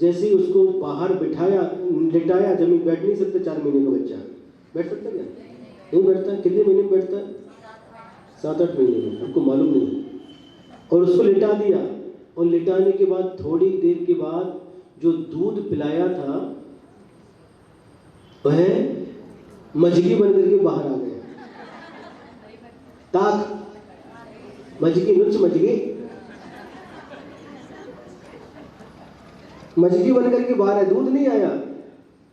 जैसे ही उसको बाहर बिठाया, लिटाया, जमीन बैठ नहीं सकता, 4 महीने का बच्चा बैठ सकता क्या? नहीं बैठता। कितने महीने में बैठता है? 7-8 महीने में, आपको मालूम नहीं। और उसको लिटा दिया, और लिटाने के बाद थोड़ी देर के बाद जो दूध पिलाया था वह मजगी बन करके बाहर आ गया। ताक मजगी, नुच मजगी, मजगी बन करके बाहर है, दूध नहीं आया।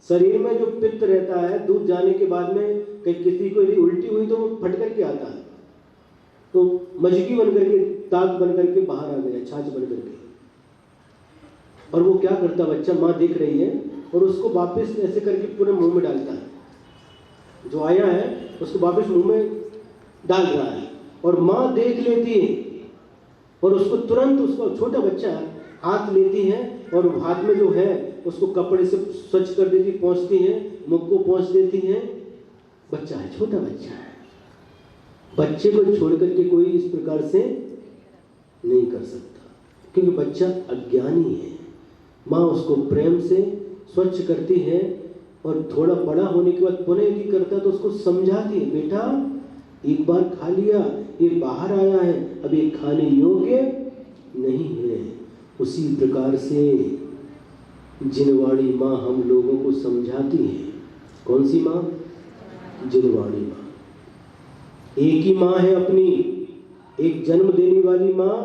शरीर में जो पित्त रहता है, दूध जाने के बाद में कहीं किसी को यदि उल्टी हुई तो वो फट करके आता है, तो मजगी बन करके, ताक बन करके बाहर आ गया, छाछ बन करके। और वो क्या करता बच्चा, माँ देख रही है और उसको वापस ऐसे करके पूरे मुंह में डालता है, जो आया है उसको वापस मुंह में डाल रहा है, और माँ देख लेती है और उसको तुरंत, उसको छोटा बच्चा हाथ लेती है और हाथ में जो है उसको कपड़े से स्वच्छ कर देती, पोंछती है, मुख को पोंछ देती है। बच्चा है, छोटा बच्चा है, बच्चे को छोड़ करके कोई इस प्रकार से नहीं कर सकता, क्योंकि बच्चा अज्ञानी है। माँ उसको प्रेम से स्वच्छ करती है, और थोड़ा बड़ा होने के बाद पुनः यदि करता है तो उसको समझाती है, बेटा एक बार खा लिया, ये बाहर आया है, अब ये खाने योग्य नहीं है। उसी प्रकार से जिनवाणी माँ हम लोगों को समझाती है। कौन सी माँ? जिनवाणी माँ। एक ही माँ है अपनी, एक जन्म देने वाली माँ,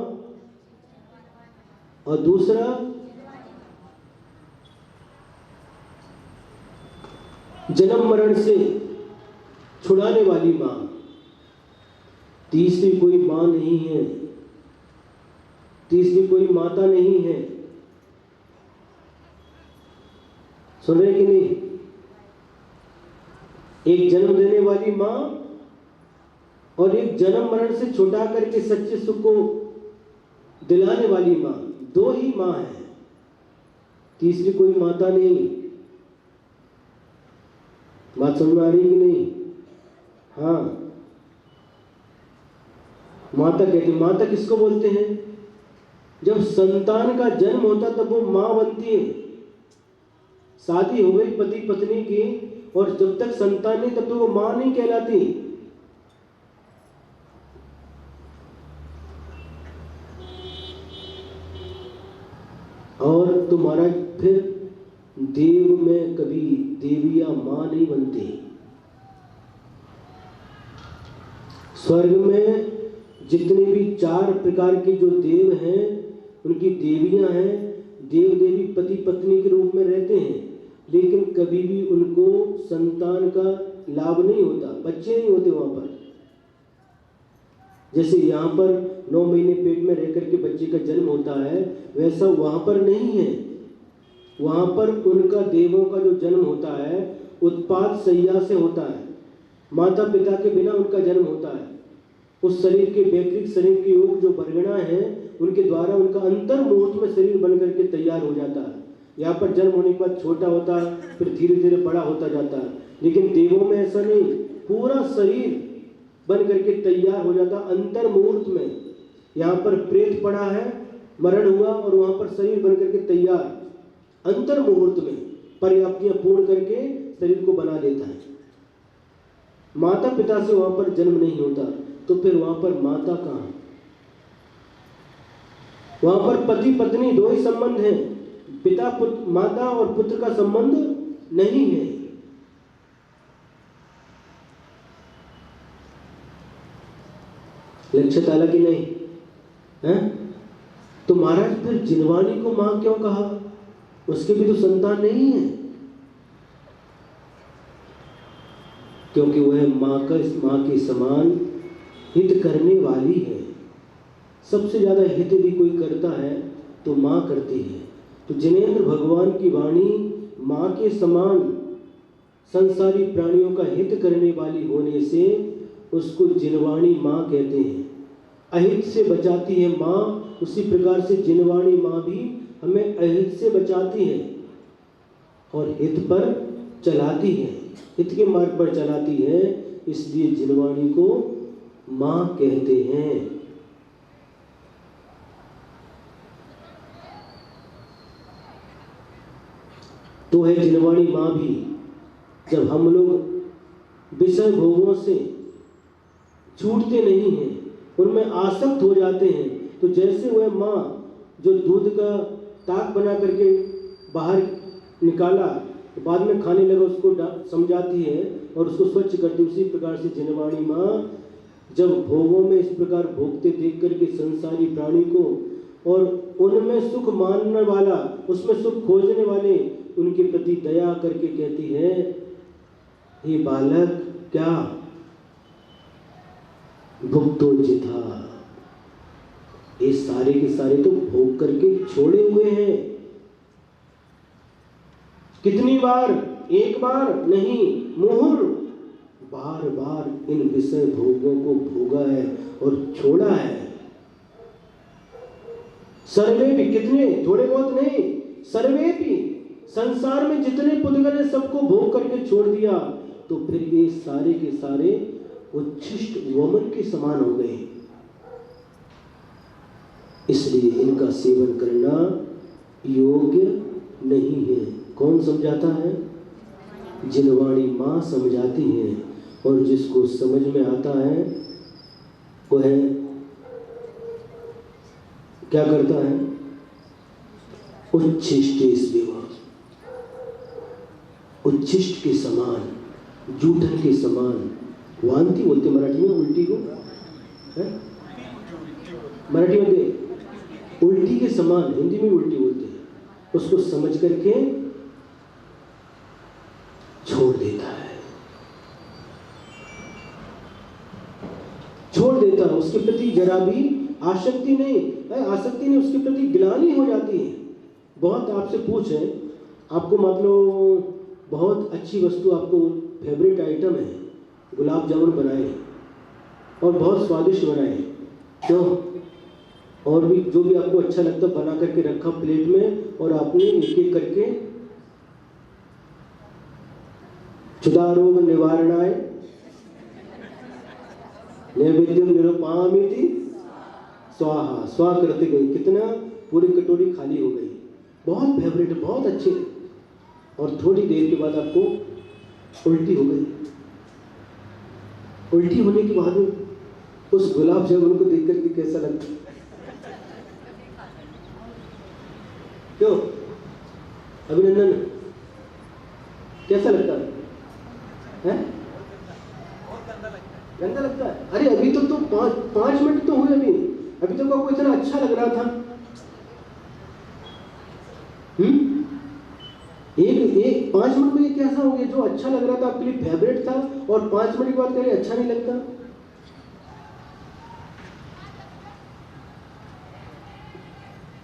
और दूसरा जन्म मरण से छुड़ाने वाली माँ। तीसरी कोई माँ नहीं है, तीसरी कोई माता नहीं है। सुन रहे कि नहीं? एक जन्म देने वाली माँ और एक जन्म मरण से छुटा करके सच्चे सुख को दिलाने वाली माँ, दो ही माँ है, तीसरी कोई माता नहीं। बात समझ में आ रही कि नहीं? हाँ, माता कहती, माता किसको बोलते हैं? जब संतान का जन्म होता तब वो माँ बनती है। शादी हो गई पति पत्नी की और जब तक संतान नहीं तब तो वो माँ नहीं कहलाती। और तुम्हारा फिर देव में कभी देवियां मां नहीं बनती। स्वर्ग में जितने भी 4 प्रकार के जो देव हैं उनकी देवियां हैं। देव देवी पति पत्नी के रूप में रहते हैं, लेकिन कभी भी उनको संतान का लाभ नहीं होता, बच्चे नहीं होते वहां पर। जैसे यहाँ पर 9 महीने पेट में रह करके बच्चे का जन्म होता है, वैसा वहां पर नहीं है। वहां पर उनका देवों का जो जन्म होता है उत्पाद सैया से होता है, माता पिता के बिना उनका जन्म होता है। उस शरीर के वैकृत शरीर के योग जो बरगना है उनके द्वारा उनका अंतर मुहूर्त में शरीर बन करके तैयार हो जाता है। यहाँ पर जन्म होने के बाद छोटा होता है, फिर धीरे धीरे बड़ा होता जाता है, लेकिन देवों में ऐसा नहीं, पूरा शरीर बन करके तैयार हो जाता अंतर मुहूर्त में। यहाँ पर प्रेत पड़ा है, मरण हुआ और वहां पर शरीर बन करके तैयार अंतर मुहूर्त में पर्याप्तियां पूर्ण करके शरीर को बना देता है। माता पिता से वहां पर जन्म नहीं होता, तो फिर वहां पर माता कहाँ? वहां पर पति पत्नी 2 ही संबंध हैं, पिता पुत्र, माता और पुत्र का संबंध नहीं है। लक्षित आला कि नहीं है? तो महाराज फिर जिनवाणी को मां क्यों कहा? उसके भी तो संतान नहीं है, क्योंकि वह मां के समान हित करने वाली है। सबसे ज्यादा हित भी कोई करता है तो मां करती है। तो जिनेंद्र भगवान की वाणी मां के समान संसारी प्राणियों का हित करने वाली होने से उसको जिनवाणी मां कहते हैं। अहित से बचाती है मां, उसी प्रकार से जिनवाणी मां भी हमें अहित से बचाती है और हित पर चलाती है, हित के मार्ग पर चलाती है, इसलिए जिनवाणी को मां कहते हैं। तो है जिनवाणी मां भी। जब हम लोग विषय भोगों से छूटते नहीं हैं, उनमें आसक्त हो जाते हैं, तो जैसे वह माँ जो दूध का ताक बना करके बाहर निकाला, बाद में खाने लगा, उसको समझाती है और उसको स्वच्छ करती, उसी प्रकार से जिनवाणी माँ जब भोगों में इस प्रकार भोगते देख करके संसारी प्राणी को और उनमें सुख मानने वाला, उसमें सुख खोजने वाले उनके प्रति दया करके कहती है, हे बालक, क्या भुक्तो जिथा, ये सारे के सारे तो भोग करके छोड़े हुए हैं। कितनी बार? एक बार नहीं, मुहुर बार बार इन विषय भोगों को भोगा है और छोड़ा है। सर्वे भी, कितने? थोड़े बहुत नहीं, सर्वे भी, संसार में जितने पुद्गल है सबको भोग करके छोड़ दिया, तो फिर ये सारे के सारे उच्छिष्ट वमन के समान हो गए। इसलिए इनका सेवन करना योग्य नहीं है। कौन समझाता है? जिनवाणी मां समझाती है, और जिसको समझ में आता है वह क्या करता है? उच्छिष्टेस्वेव, उच्छिष्ट के समान, जूठन के समान। वांति बोलते मराठी में उल्टी को, है? मराठी में दे उल्टी के समान, हिंदी में उल्टी बोलते हैं। उसको समझ करके छोड़ देता है, छोड़ देता है। उसके प्रति जरा भी आसक्ति नहीं है, आसक्ति नहीं, उसके प्रति ग्लानि हो जाती है। बहुत आपसे पूछे, आपको मतलब बहुत अच्छी वस्तु आपको फेवरेट आइटम है, गुलाब जामुन बनाए और बहुत स्वादिष्ट बनाए। क्यों? और भी जो भी आपको अच्छा लगता बना करके रखा प्लेट में, और आपने एक एक करके क्षुधा रोग निवारणाय नैवेद्यम निरुपमामिति स्वाहा स्वा करते गई। कितना? पूरी कटोरी खाली हो गई। बहुत फेवरेट, बहुत अच्छे। और थोड़ी देर के बाद आपको उल्टी हो गई। उल्टी होने के बाद उस गुलाब जामुन को देख करके कैसा लगता? क्यों अभिनंदन, कैसा लगता है? गंदा लगता है। अरे अभी तक तो 5 मिनट तो हुए, अभी तक आपको इतना अच्छा लग रहा था। एक 5 मिनट में ये कैसा हो गया? जो अच्छा लग रहा था, आपके लिए फेवरेट था, और 5 मिनट के बाद कह रहे अच्छा नहीं लगता।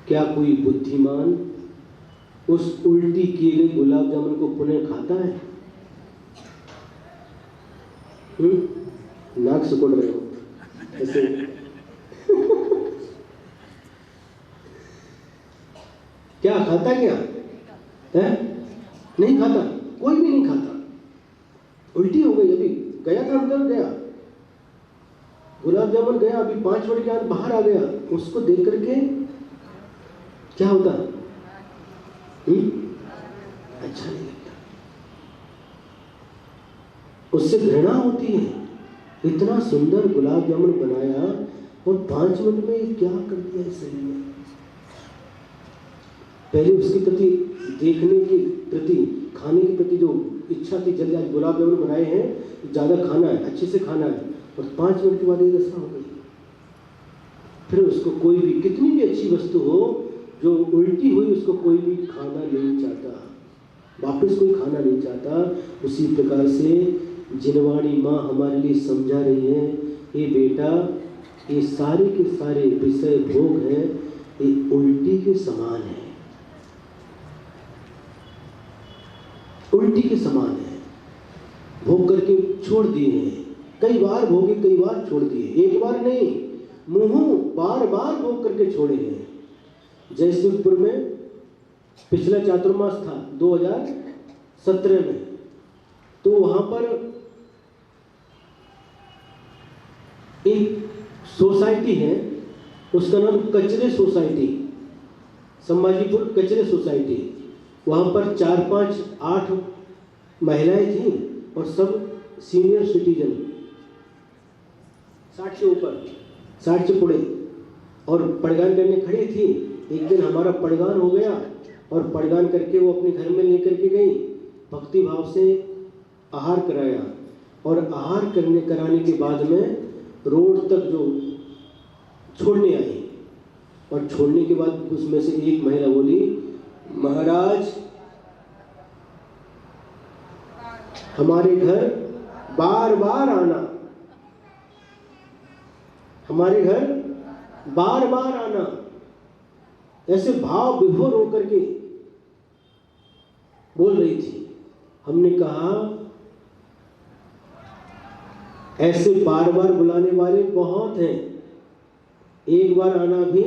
क्या कोई बुद्धिमान उस उल्टी किए गए गुलाब जामुन को पुनः खाता है? नाक सुकुड़ रहे हो ऐसे। क्या खाता? क्या है? नहीं खाता, कोई भी नहीं खाता। उल्टी हो गई। अभी गया था अंदर, गया गुलाब जामुन, गया अभी 5 मिनट के बाद बाहर आ गया। उसको देख करके क्या होता? अच्छा नहीं लगता, उससे घृणा होती है। इतना सुंदर गुलाब जामुन बनाया और 5 मिनट में क्या कर दिया इस शरीर में। पहले उसके प्रति देखने के प्रति, खाने के प्रति जो इच्छा थी, जल्दी आज गुलाब जामुन बनाए हैं, ज़्यादा खाना है, अच्छे से खाना है, और 5 मिनट के बाद ये दशा हो गई। फिर उसको कोई भी, कितनी भी अच्छी वस्तु हो, जो उल्टी हुई, उसको कोई भी खाना नहीं चाहता, वापस कोई खाना नहीं चाहता। उसी प्रकार से जिनवाणी माँ हमारे लिए समझा रही है, ये बेटा, ये सारे के सारे विषय भोग हैं, ये उल्टी के समान है, उल्टी के समान है। भोग करके छोड़ दिए हैं, कई बार भोगे, कई बार छोड़ दिए, एक बार नहीं, मुँह बार बार भोग करके छोड़े हैं। जयसिंहपुर में पिछला चातुर्मास था 2017 में, तो वहां पर एक सोसाइटी है, उसका नाम कचरे सोसाइटी, संभाजीपुर कचरे सोसाइटी। वहां पर 4, 5, 8 महिलाएं थीं और सब सीनियर सिटीजन, 60 से ऊपर, 60 से पुड़े, और पड़गान करने खड़ी थी। एक दिन हमारा पड़गान हो गया और पड़गान करके वो अपने घर में लेकर के गई, भक्ति भाव से आहार कराया, और आहार कराने के बाद में रोड तक जो छोड़ने आई, और छोड़ने के बाद उसमें से एक महिला बोली, महाराज हमारे घर बार बार आना, हमारे घर बार बार आना, ऐसे भाव विभोर होकर के बोल रही थी। हमने कहा ऐसे बार बार बुलाने वाले बहुत हैं, एक बार आना भी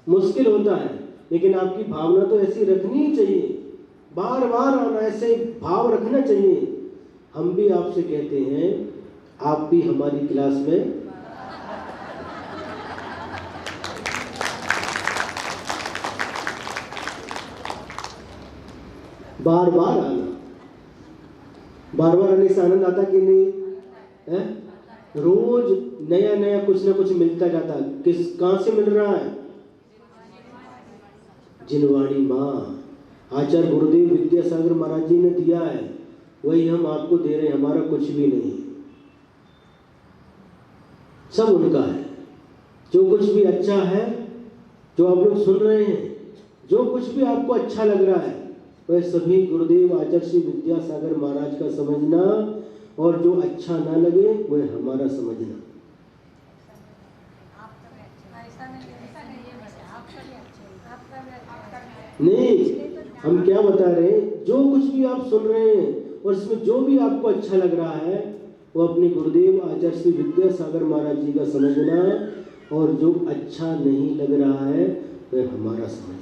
मुश्किल होता है, लेकिन आपकी भावना तो ऐसी रखनी ही चाहिए, बार बार आना, ऐसे भाव रखना चाहिए। हम भी आपसे कहते हैं, आप भी हमारी क्लास में बार बार आना। बार बार आने से आनंद आता कि नहीं है? रोज नया नया कुछ ना कुछ मिलता जाता। कहां से मिल रहा है? जिनवाणी माँ, आचार्य गुरुदेव विद्यासागर महाराज जी ने दिया है, वही हम आपको दे रहे हैं, हमारा कुछ भी नहीं, सब उनका है। जो कुछ भी अच्छा है, जो आप लोग सुन रहे हैं, जो कुछ भी आपको अच्छा लग रहा है, वह सभी गुरुदेव आचार्य श्री विद्यासागर महाराज का समझना, और जो अच्छा ना लगे वह हमारा समझना। नहीं, हम क्या बता रहे हैं, जो कुछ भी आप सुन रहे हैं और इसमें जो भी आपको अच्छा लग रहा है वो अपने गुरुदेव आचार्य श्री विद्यासागर महाराज जी का समझना, और जो अच्छा नहीं लग रहा है वह हमारा समझना।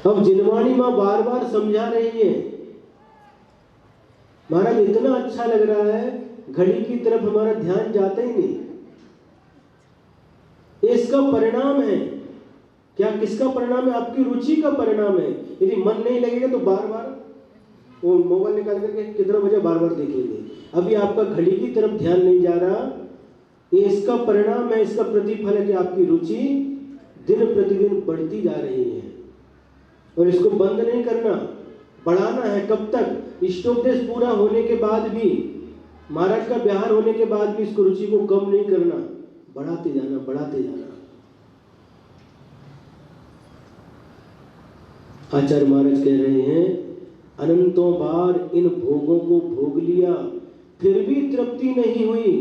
अब जिनवाणी माँ बार बार समझा रही है, महाराज इतना अच्छा लग रहा है, घड़ी की तरफ हमारा ध्यान जाता ही नहीं। इसका परिणाम है क्या? किसका परिणाम है? आपकी रुचि का परिणाम है। यदि मन नहीं लगेगा तो बार बार वो मोबाइल निकाल करके कितना बजे बार बार देखेंगे। अभी आपका घड़ी की तरफ ध्यान नहीं जा रहा, ये इसका परिणाम है, इसका प्रतिफल है कि आपकी रुचि दिन प्रतिदिन बढ़ती जा रही है। और इसको बंद नहीं करना, बढ़ाना है। कब तक? इष्टोपदेश पूरा होने के बाद भी, महाराज का व्यवहार होने के बाद भी इसको रुचि को कम नहीं करना, बढ़ाते जाना, बढ़ाते जाना। आचार्य महाराज कह रहे हैं, अनंतों बार इन भोगों को भोग लिया, फिर भी तृप्ति नहीं हुई।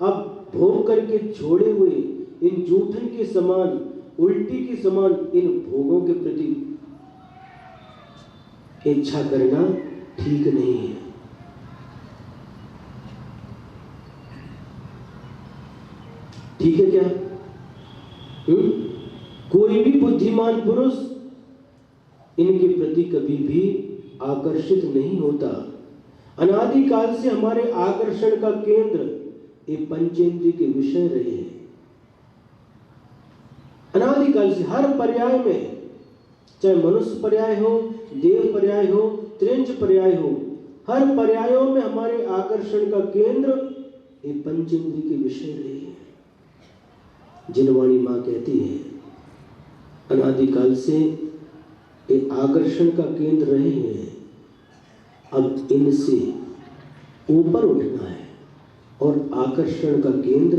अब भोग करके छोड़े हुए इन जूठन के समान, उल्टी के समान इन भोगों के प्रति इच्छा करना ठीक नहीं है। ठीक है क्या? कोई भी बुद्धिमान पुरुष इनके प्रति कभी भी आकर्षित नहीं होता। अनादिकाल से हमारे आकर्षण का केंद्र ये पंचेंद्रिय के विषय रहे हैं। अनादिकाल से हर पर्याय में, चाहे मनुष्य पर्याय हो, देव पर्याय हो, त्रिंज पर्याय हो, हर पर्यायों में हमारे आकर्षण का केंद्र ये पंचेंद्रिय के विषय रहे हैं। जिनवाणी माँ कहती है, अनादिकाल से ये आकर्षण का केंद्र रहे हैं, अब इनसे ऊपर उठना है और आकर्षण का केंद्र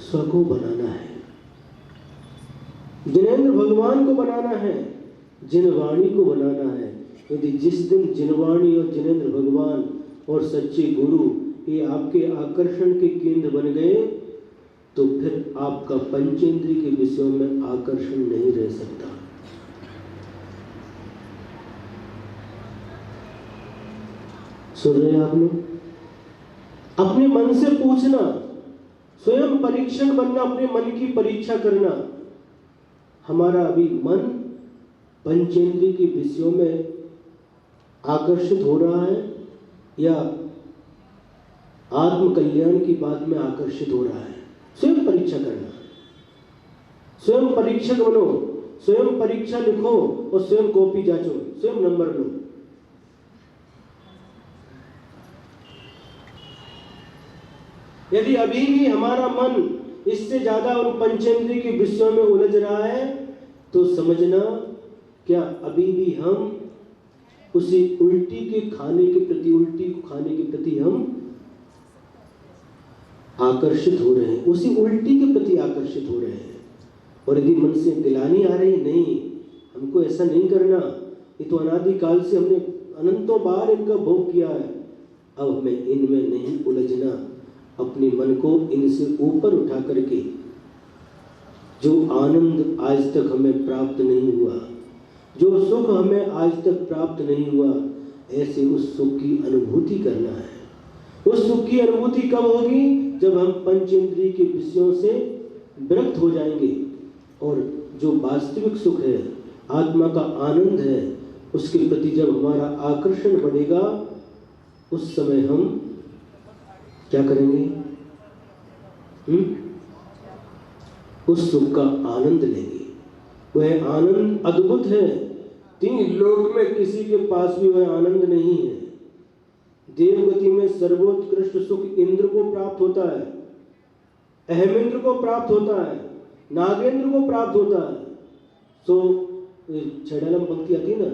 स्व को बनाना है, जिनेंद्र भगवान को बनाना है, जिनवाणी को बनाना है। यदि जिस दिन जिनवाणी और जिनेंद्र भगवान और सच्चे गुरु ये आपके आकर्षण के केंद्र बन गए, तो फिर आपका पंचेंद्रिय के विषयों में आकर्षण नहीं रह सकता। सुन रहे हैं आप लोग? अपने मन से पूछना, स्वयं परीक्षण बनना, अपने मन की परीक्षा करना। हमारा अभी मन पंचेंद्रिय के विषयों में आकर्षित हो रहा है या आत्म कल्याण की बात में आकर्षित हो रहा है? स्वयं परीक्षा करना, स्वयं परीक्षक बनो, स्वयं परीक्षा लिखो और स्वयं कॉपी जांचो, स्वयं नंबर लो। यदि अभी भी हमारा मन इससे ज्यादा उन पंचेंद्रिय के विषयों में उलझ रहा है, तो समझना क्या अभी भी हम उसी उल्टी के खाने के प्रति, उल्टी को खाने के प्रति हम आकर्षित हो रहे हैं, उसी उल्टी के प्रति आकर्षित हो रहे हैं। और यदि मन से दिलानी आ रही, नहीं हमको ऐसा नहीं करना, ये तो अनादिकाल से हमने अनंतों बार इनका भोग किया है, अब हमें इनमें नहीं उलझना, अपने मन को इनसे ऊपर उठा करके जो आनंद आज तक हमें प्राप्त नहीं हुआ, जो सुख हमें आज तक प्राप्त नहीं हुआ, ऐसे उस सुख की अनुभूति करना है। उस सुख की अनुभूति कब होगी? जब हम पंचेंद्रिय के विषयों से विरक्त हो जाएंगे और जो वास्तविक सुख है, आत्मा का आनंद है, उसके प्रति जब हमारा आकर्षण बढ़ेगा, उस समय हम क्या करेंगे? उस सुख का आनंद लेंगे। वह आनंद अद्भुत है, 3 लोक में किसी के पास भी वह आनंद नहीं है। देवगति में सर्वोत्कृष्ट सुख इंद्र को प्राप्त होता है, अहमेंद्र को प्राप्त होता है, नागेंद्र को प्राप्त होता है। सो छड़लम पंक्ति आती ना,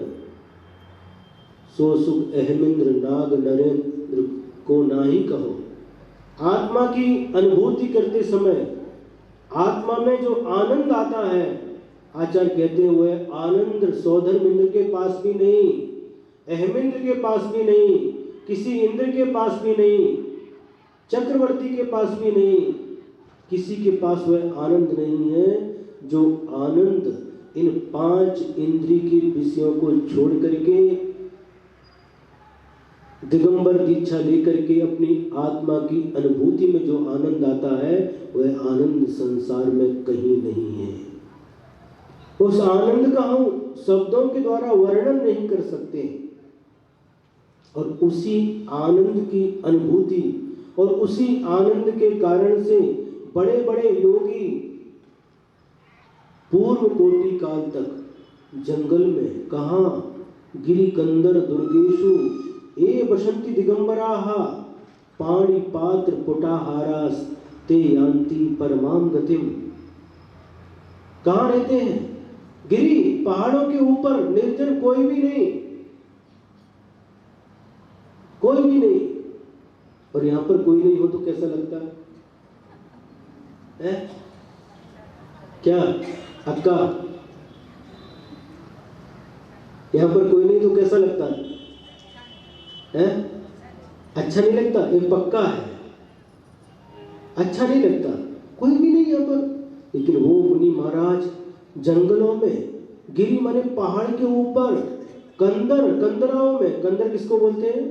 सो सुख अहमेंद्र नाग नरेंद्र को नाही कहो। आत्मा की अनुभूति करते समय आत्मा में जो आनंद आता है, आचार्य कहते हुए आनंद सौधर्मेंद्र के पास भी नहीं, अहमेंद्र के पास भी नहीं, किसी इंद्र के पास भी नहीं, चक्रवर्ती के पास भी नहीं, किसी के पास वह आनंद नहीं है जो आनंद इन 5 इंद्रिय के विषयों को छोड़ करके दिगंबर दीक्षा लेकर के अपनी आत्मा की अनुभूति में जो आनंद आता है वह आनंद संसार में कहीं नहीं है। उस आनंद का हम शब्दों के द्वारा वर्णन नहीं कर सकते और उसी आनंद की अनुभूति और उसी आनंद के कारण से बड़े बड़े योगी पूर्व कोटि काल तक जंगल में कहाँ गिरि कंदर दुर्गेशु ए बसंती दिगंबराः पाणि पात्र पुटाहारास ते यान्ति परमाम गतिम। कहाँ रहते हैं? गिरी पहाड़ों के ऊपर, निर्जन, कोई भी नहीं, कोई भी नहीं। और यहां पर कोई नहीं हो तो कैसा लगता है? क्या अक्का, यहां पर कोई नहीं तो कैसा लगता है? अच्छा नहीं लगता? ये पक्का है, अच्छा नहीं लगता, कोई भी नहीं यहाँ पर। लेकिन वो मुनि महाराज जंगलों में, गिरी माने पहाड़ के ऊपर, कंदर, कंदराओं में, कंदर किसको बोलते हैं?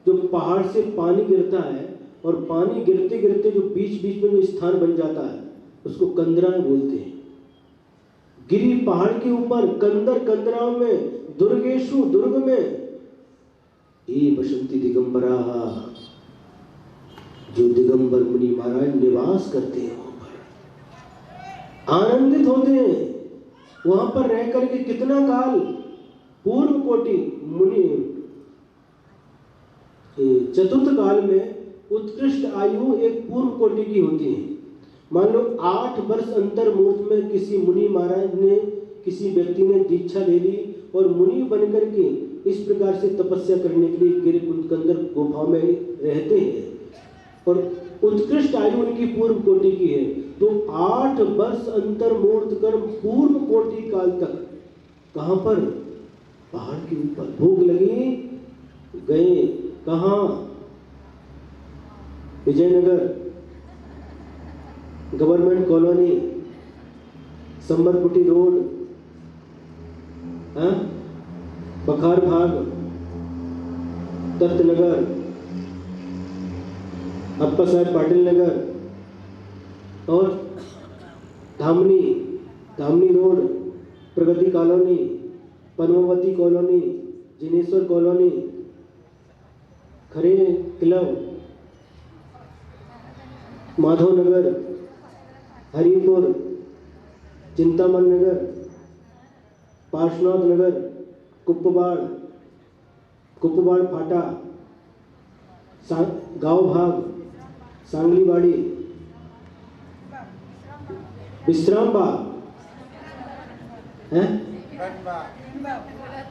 जो पहाड़ से पानी गिरता है और पानी गिरते गिरते जो बीच बीच में जो स्थान बन जाता है उसको कंदराएं बोलते हैं। गिरी पहाड़ के ऊपर, कंदर, कंदराओं में, दुर्गेशु, दुर्ग में, ये बसंती दिगंबराः, जो दिगंबर मुनि महाराज निवास करते हैं वहां पर, आनंदित होते हैं वहां पर रह करके। कितना काल? पूर्व कोटि मुनि, चतुर्थ काल में उत्कृष्ट आयु एक पूर्व कोटि की होती है। मान लो 8 वर्ष अंतर मुहूर्त में किसी मुनि महाराज ने, किसी व्यक्ति ने दीक्षा ले ली और मुनि बनकर के इस प्रकार से तपस्या करने के लिए गिरि कंदर गुफा में रहते हैं और उत्कृष्ट आयु उनकी पूर्व कोटि की है, तो 8 वर्ष अंतर मुहूर्त कर पूर्व कोटि काल तक कहां पर? पहाड़ के ऊपर। भूख लगी, गए कहां? Vijaynagar, government colony, Sambarputi road, Bakhar Bhag, Dattanagar, Appa Saheb Patil Nagar और Dhamni, Dhamni road, Pragati colony, Padmavati colony, Jineshwar colony, Khare club, Madhav Nagar, Haripur, Chintaman Nagar, Parshwanath Nagar, Kupwad, Kupwad Phata, Gaon Bhag, Sangliwadi, विश्राम बाग,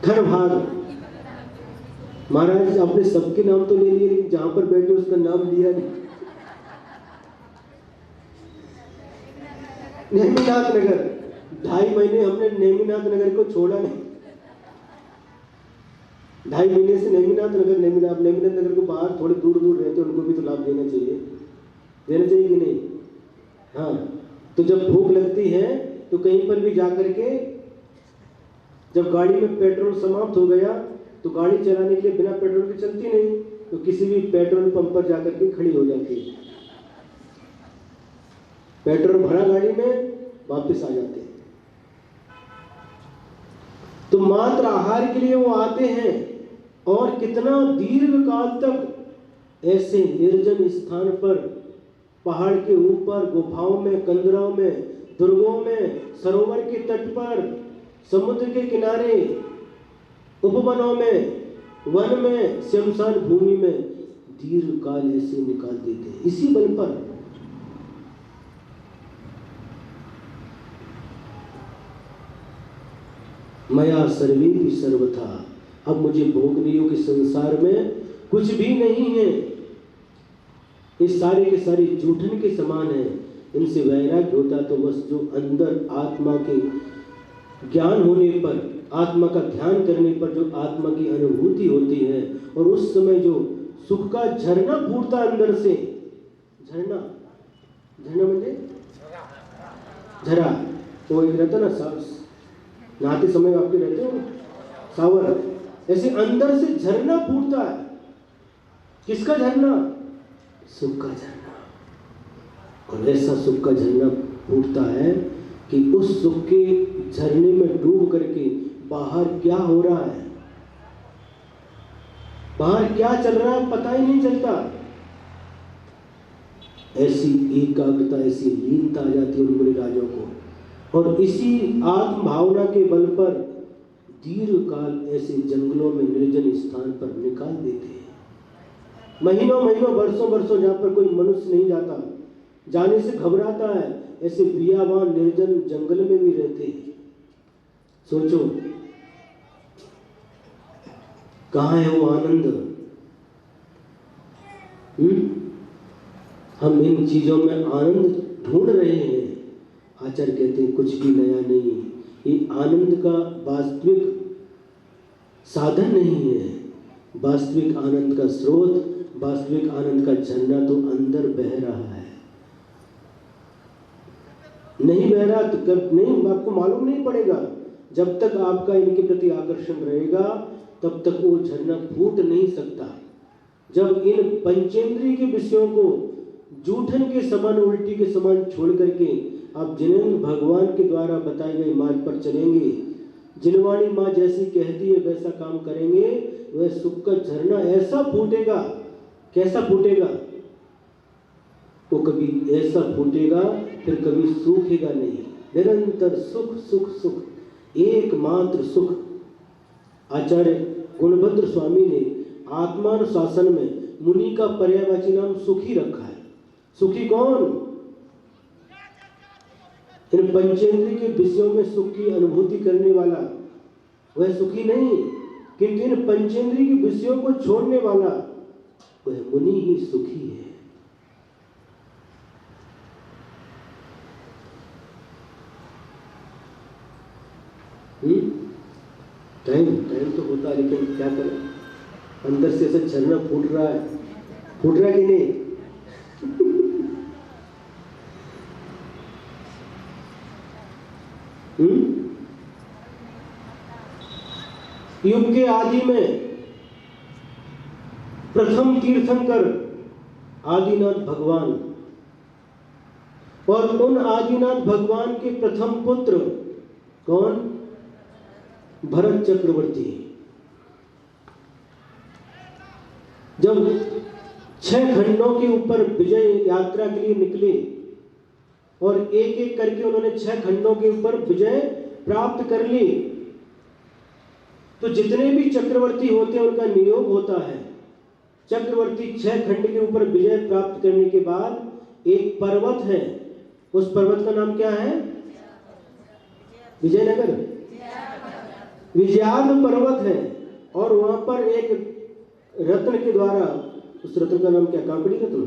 खर भाग। महाराज आपने सबके नाम तो ले लिए लेकिन जहां पर बैठे उसका नाम लिया नहीं। नेमिनाथ नगर, 2.5 महीने हमने नेमिनाथ नगर को छोड़ा नहीं। 2.5 महीने से नेमिनाथ नगर नगर को बाहर थोड़े दूर दूर रहते, उनको भी तो लाभ देना चाहिए, देना चाहिए कि नहीं? हाँ, तो जब भूख लगती है तो कहीं पर भी जाकर के, जब गाड़ी में पेट्रोल समाप्त हो गया तो गाड़ी चलाने के लिए बिना पेट्रोल के चलती नहीं, तो किसी भी पेट्रोल पंप पर जाकर के खड़ी हो जाती है। पेट्रोल भरा गाड़ी में, वापस आ जाते हैं। तो मात्र आहार के लिए वो आते हैं और कितना दीर्घ काल तक ऐसे निर्जन स्थान पर, पहाड़ के ऊपर, गुफाओं में, कंदरों में, दुर्गों में, सरोवर के तट पर, समुद्र के किनारे, उपवनों में, वन में, श्मशान भूमि में दीर्घ काल ऐसे निकाल देते हैं इसी बल पर। मया सर्वे सर्वथा, अब मुझे भोगने योग्य संसार में कुछ भी नहीं है, इस सारे के सारे जूठन के समान है। इनसे वैराग्य होता तो बस जो अंदर आत्मा के ज्ञान होने पर, आत्मा का ध्यान करने पर जो आत्मा की अनुभूति होती है और उस समय जो सुख का झरना फूटता अंदर से, झरना, झरना म्हणजे झरा, वो एक रहता ना नहाते समय आपके रहते हो सावर, ऐसे अंदर से झरना फूटता है। किसका झरना? सुख का झरना। और ऐसा सुख का झरना फूटता है कि उस सुख के झरने में डूब करके बाहर क्या हो रहा है, बाहर क्या चल रहा है पता ही नहीं चलता। ऐसी एकाग्रता, ऐसी लीनता आ जाती है उन मुनि राजों को, और इसी आत्म भावना के बल पर दीर्घ काल ऐसे जंगलों में निर्जन स्थान पर निकाल देते हैं। महीनों महीनों, वर्षों वर्षों, जहाँ पर कोई मनुष्य नहीं जाता, जाने से घबराता है, ऐसे बियाबान निर्जन जंगल में भी रहते हैं। सोचो कहाँ है वो आनंद? हम इन चीजों में आनंद ढूंढ रहे हैं। आचार्य कहते हैं कुछ भी नया नहीं, ये आनंद का वास्तविक साधन नहीं है। वास्तविक आनंद का स्रोत, वास्तविक आनंद का झरना तो अंदर बह रहा है। नहीं बह रहा तो कब नहीं, आपको मालूम नहीं पड़ेगा। जब तक आपका इनके प्रति आकर्षण रहेगा तब तक वो झरना फूट नहीं सकता। जब इन पंचेंद्रिय के विषयों को जूठन के समान, उल्टी के समान छोड़ करके आप जिनेंद्र भगवान के द्वारा बताए गए मार्ग पर चलेंगे, जिनवाणी माँ जैसी कहती है वैसा काम करेंगे, वह सुख का झरना ऐसा फूटेगा। कैसा फूटेगा? वो कभी ऐसा फूटेगा फिर कभी सूखेगा नहीं। निरंतर सुख सुख सुख, एकमात्र सुख। आचार्य गुणभद्र स्वामी ने आत्मानुशासन में मुनि का पर्यायवाची नाम सुखी रखा है। सुखी कौन? इन पंचेंद्रिय के विषयों में सुख की अनुभूति करने वाला, वह सुखी नहीं, किंतु इन पंचेंद्रिय के विषयों को छोड़ने वाला वह मुनि ही सुखी है। टाइम तो होता है, लेकिन क्या करें, अंदर से ऐसा झरना फूट रहा है। फूट रहा है कि नहीं? युग के आदि में प्रथम तीर्थंकर आदिनाथ भगवान, और उन आदिनाथ भगवान के प्रथम पुत्र कौन? भरत चक्रवर्ती। जब 6 खंडों के ऊपर विजय यात्रा के लिए निकले और एक एक करके उन्होंने 6 खंडों के ऊपर विजय प्राप्त कर ली, तो जितने भी चक्रवर्ती होते हैं उनका नियोग होता है। चक्रवर्ती 6 खंड के ऊपर विजय प्राप्त करने के बाद एक पर्वत है, उस पर्वत का नाम क्या है? विजयनगर, विजयार्ध पर्वत है। और वहां पर एक रत्न के द्वारा, उस रत्न का नाम क्या? काकड़ी रत्न,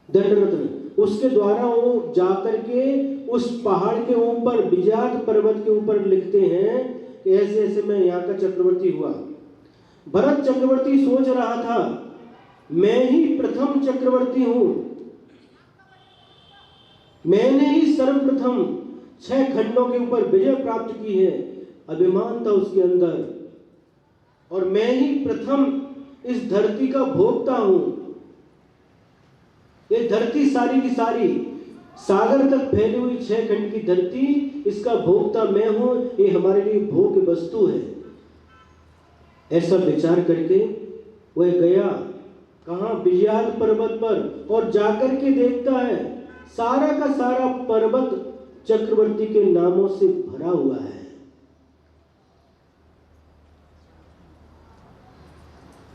दंड रत्न, उसके द्वारा वो जाकर के उस पहाड़ के ऊपर, विजयार्ध पर्वत के ऊपर लिखते हैं कि ऐसे ऐसे मैं यहाँ का चक्रवर्ती हुआ। भरत चक्रवर्ती सोच रहा था मैं ही प्रथम चक्रवर्ती हूं, मैंने ही सर्वप्रथम 6 खंडों के ऊपर विजय प्राप्त की है। अभिमान था उसके अंदर, और मैं ही प्रथम इस धरती का भोक्ता हूं। ये धरती सारी की सारी, सागर तक फैली हुई 6 खंड की धरती, इसका भोक्ता मैं हूं, ये हमारे लिए भोग्य वस्तु है। ऐसा विचार करके वह गया कहां? विजयार्ध पर्वत पर, और जाकर के देखता है सारा का सारा पर्वत चक्रवर्ती के नामों से भरा हुआ है।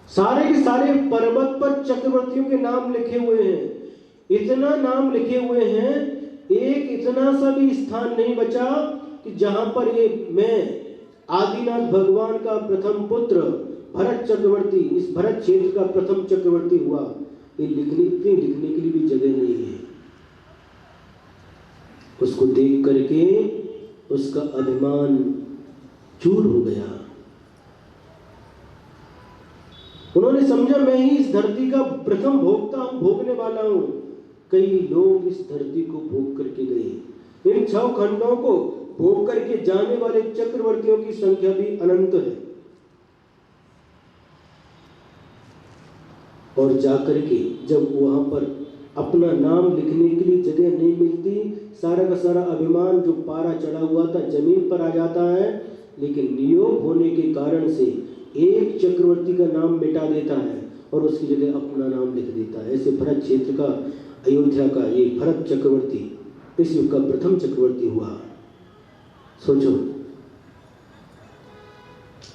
सारे के सारे पर्वत पर चक्रवर्तियों के नाम लिखे हुए हैं। इतना नाम लिखे हुए हैं, एक इतना सा भी स्थान नहीं बचा कि जहां पर ये मैं आदिनाथ भगवान का प्रथम पुत्र भरत चक्रवर्ती, इस भरत क्षेत्र का प्रथम चक्रवर्ती हुआ, ये लिखने के लिए भी जगह नहीं है। उसको देख करके उसका अभिमान चूर हो गया। उन्होंने समझा मैं ही इस धरती का प्रथम भोक्ता हूं, भोगने वाला हूं। कई लोग इस धरती को भोग करके गए, इन 6 खंडों को भोग करके जाने वाले चक्रवर्तियों की संख्या भी अनंत है। और जाकर के जब वहां पर अपना नाम लिखने के लिए जगह नहीं मिलती, सारा का सारा अभिमान जो पारा चढ़ा हुआ था जमीन पर आ जाता है। लेकिन नियोग होने के कारण से एक चक्रवर्ती का नाम मिटा देता है और उसकी जगह अपना नाम लिख देता है। ऐसे भरत क्षेत्र का, अयोध्या का ये भरत चक्रवर्ती इस युग का प्रथम चक्रवर्ती हुआ। सोचो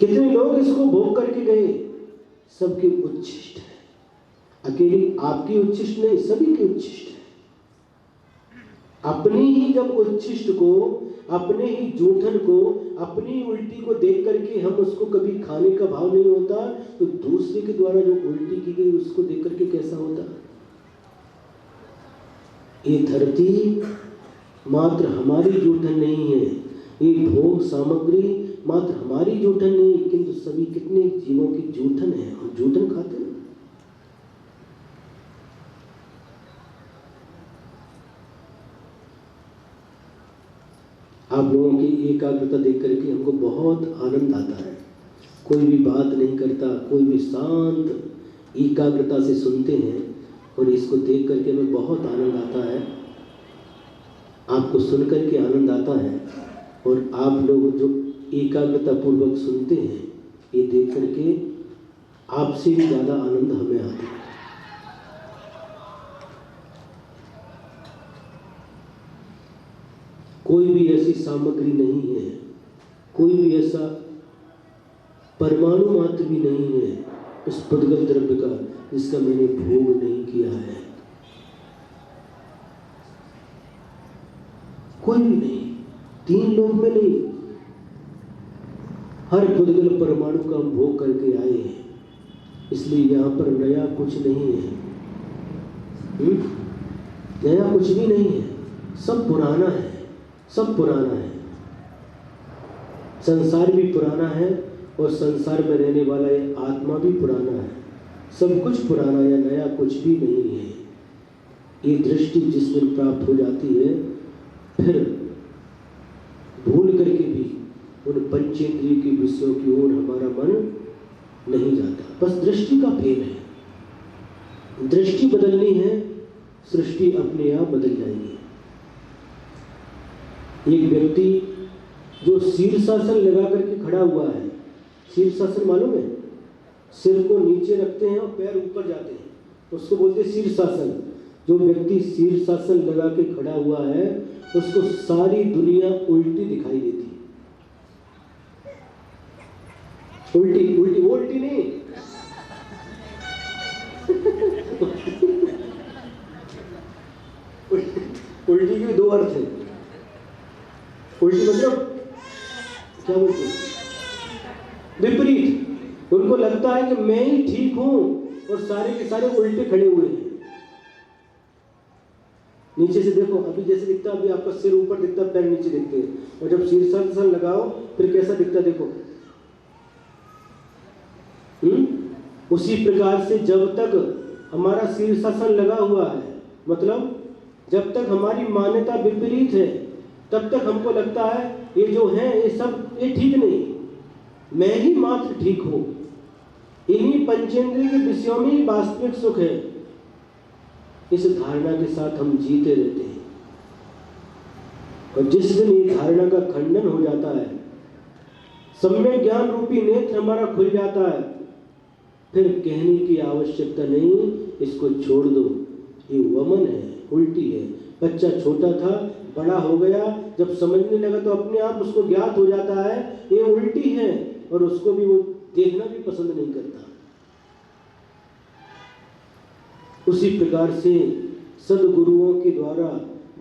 कितने लोग इसको भोग करके गए, सबके उच्छिष्ट है। अकेली आपकी उच्छिष्ट नहीं, सभी की उच्छिष्ट है। अपनी ही जब उच्छिष्ट को, अपने ही जूठन को, अपनी उल्टी को देख करके हम उसको कभी खाने का भाव नहीं होता, तो दूसरे के द्वारा जो उल्टी की गई उसको देख करके कैसा होता। ये धरती मात्र हमारी जूठन नहीं है, ये भोग सामग्री मात्र हमारी जूठन नहीं, किंतु सभी कितने जीवों की जूठन है। हम जूठन खाते हैं। आप लोगों की एकाग्रता देख करके हमको बहुत आनंद आता है। कोई भी बात नहीं करता, कोई भी शांत एकाग्रता से सुनते हैं और इसको देख करके हमें बहुत आनंद आता है। आपको सुन करके आनंद आता है और आप लोग जो एकाग्रता पूर्वक सुनते हैं, ये देख करके आपसे भी ज़्यादा आनंद हमें आता है। कोई भी ऐसी सामग्री नहीं है, कोई भी ऐसा परमाणु मात्र भी नहीं है उस पुद्गल द्रव्य का जिसका मैंने भोग नहीं किया है। कोई भी नहीं, 3 लोक में नहीं, हर पुद्गल परमाणु का हम भोग करके आए हैं। इसलिए यहाँ पर नया कुछ नहीं है। नया कुछ भी नहीं है, सब पुराना है, सब पुराना है। संसार भी पुराना है और संसार में रहने वाला ये आत्मा भी पुराना है। सब कुछ पुराना या नया कुछ भी नहीं है। ये दृष्टि जिस दिन प्राप्त हो जाती है, फिर भूल करके भी उन पंचेंद्रिय के विषयों की ओर हमारा मन नहीं जाता। बस दृष्टि का फेर है। दृष्टि बदलनी है, सृष्टि अपने आप बदल जाएगी। एक व्यक्ति जो शीर्षासन लगा करके खड़ा हुआ है, शीर्षासन मालूम है? सिर को नीचे रखते हैं और पैर ऊपर जाते हैं, उसको बोलते हैं शीर्षासन। जो व्यक्ति शीर्षासन लगा के खड़ा हुआ है उसको सारी दुनिया उल्टी दिखाई देती है। उल्टी उल्टी वो उल्टी नहीं उल्टी के 2 अर्थ है। उल्टी मतलब क्या बोलते हैं? विपरीत। उनको लगता है कि मैं ही ठीक हूं और सारे के सारे उल्टे खड़े हुए हैं। नीचे से देखो, अभी जैसे दिखता है, अभी आपका सिर ऊपर दिखता है, पैर नीचे दिखते हैं, और जब शीर्षासन लगाओ फिर कैसा दिखता देखो। उसी प्रकार से जब तक हमारा शीर्षासन लगा हुआ है, मतलब जब तक हमारी मान्यता विपरीत है, तब तक हमको लगता है ये जो है ये सब ये ठीक नहीं, मैं ही मात्र ठीक हूं। इन्हीं पंचेंद्रिय के विषयों में वास्तविक सुख है। इस धारणा के साथ हम जीते रहते हैं और जिस दिन ये धारणा का खंडन हो जाता है, सम्यक ज्ञान रूपी नेत्र हमारा खुल जाता है, फिर कहने की आवश्यकता नहीं, इसको छोड़ दो, ये वमन है, उल्टी है। बच्चा छोटा था, बड़ा हो गया, जब समझने लगा तो अपने आप उसको ज्ञात हो जाता है ये उल्टी है, और उसको भी वो देखना भी पसंद नहीं करता। उसी प्रकार से सदगुरुओं के द्वारा,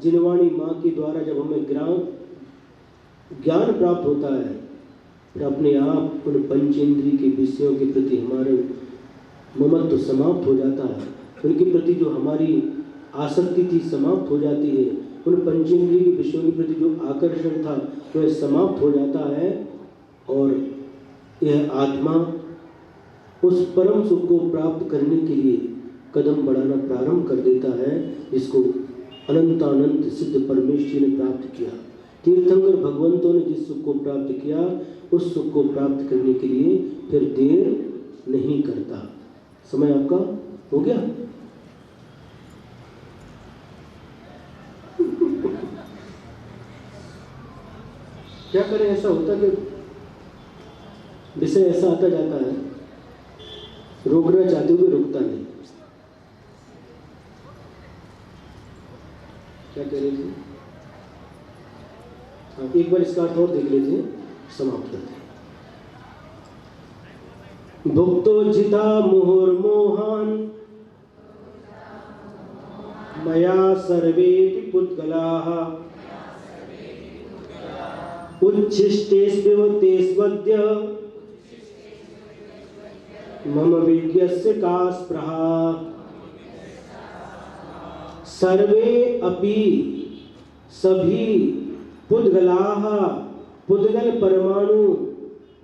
जिनवाणी माँ के द्वारा जब हमें ज्ञान प्राप्त होता है, फिर अपने आप उन पंचेंद्रिय के विषयों के प्रति हमारे ममत्व समाप्त हो जाता है। उनके प्रति जो हमारी आसक्ति थी समाप्त हो जाती है। उन पंचेंद्रिय के विषयों के प्रति जो आकर्षण था वह समाप्त हो जाता है और यह आत्मा उस परम सुख को प्राप्त करने के लिए कदम बढ़ाना प्रारंभ कर देता है, जिसको अनंतानंत सिद्ध परमेश्वर ने प्राप्त किया। तीर्थंकर भगवंतों ने जिस सुख को प्राप्त किया उस सुख को प्राप्त करने के लिए फिर देर नहीं करता। समय आपका हो गया? क्या करें, ऐसा होता कि विषय ऐसा आता जाता है, रोकना चाहते हुए रुकता नहीं। क्या कह रहे थे? एक बार इसका अर्थ और देख लेते हैं, समाप्त करते हैं। भुक्तोजिता मुहुर्मोहान् मया सर्वेऽपि पुद्गलाः उच्छिष्टेष्विव तेष्वद्य मम विज्ञस्य का स्पृहा। सर्वे अपि सभी पुद्गलाः पुद्गल परमाणु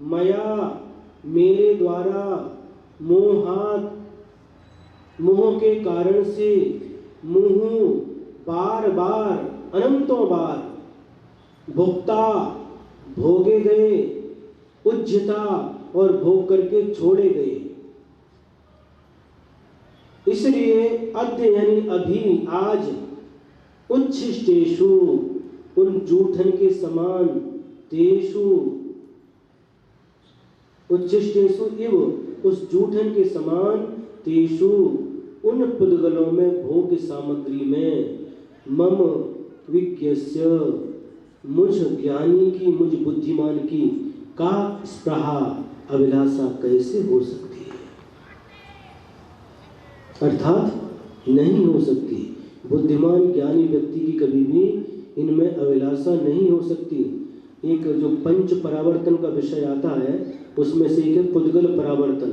मया मेरे द्वारा मोहात मोह के कारण से मुहु बार बार अनंतों बार भुक्ता भोगे गए, उज्जता और भोग करके छोड़े गए। इसलिए अद्य यानी अभी आज उच्छिष्टेषु उन जूठन के समान तेषु उच्छिष्टेषु इव उस जूठन के समान तेषु उन पुद्गलों में भोग सामग्री में मम विज्ञस्य मुझ ज्ञानी की मुझ बुद्धिमान की का स्पृहा अभिलाषा कैसे हो सकती है, अर्थात नहीं हो सकती। बुद्धिमान ज्ञानी व्यक्ति की कभी भी इनमें अभिलाषा नहीं हो सकती। एक जो पंच परावर्तन का विषय आता है उसमें से एक है पुद्गल परावर्तन,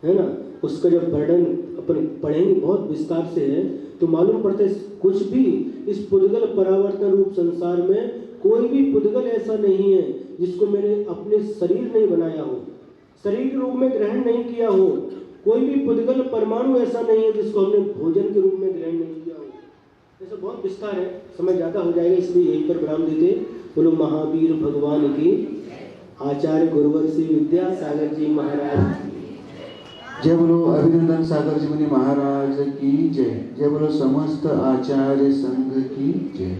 है ना। उसका जब वर्णन अपन पढ़ेंगे बहुत विस्तार से है तो मालूम पड़ता है कुछ भी इस पुद्गल परावर्तन रूप संसार में कोई भी पुद्गल ऐसा नहीं है जिसको मैंने अपने शरीर नहीं बनाया हो, शरीर के रूप में ग्रहण नहीं किया हो। कोई भी पुद्गल परमाणु ऐसा नहीं है जिसको हमने भोजन के रूप में ग्रहण नहीं किया हो। ऐसा बहुत विस्तार है, समय ज़्यादा हो जाएगा इसलिए यहीं पर विराम देते। बोलो महावीर भगवान की, आचार्य गुरुवर श्री विद्यासागर जी महाराज। जय बोलो अभिनंदन सागर जी मुनि महाराज की जय। जय बोलो समस्त आचार्य संघ की जय।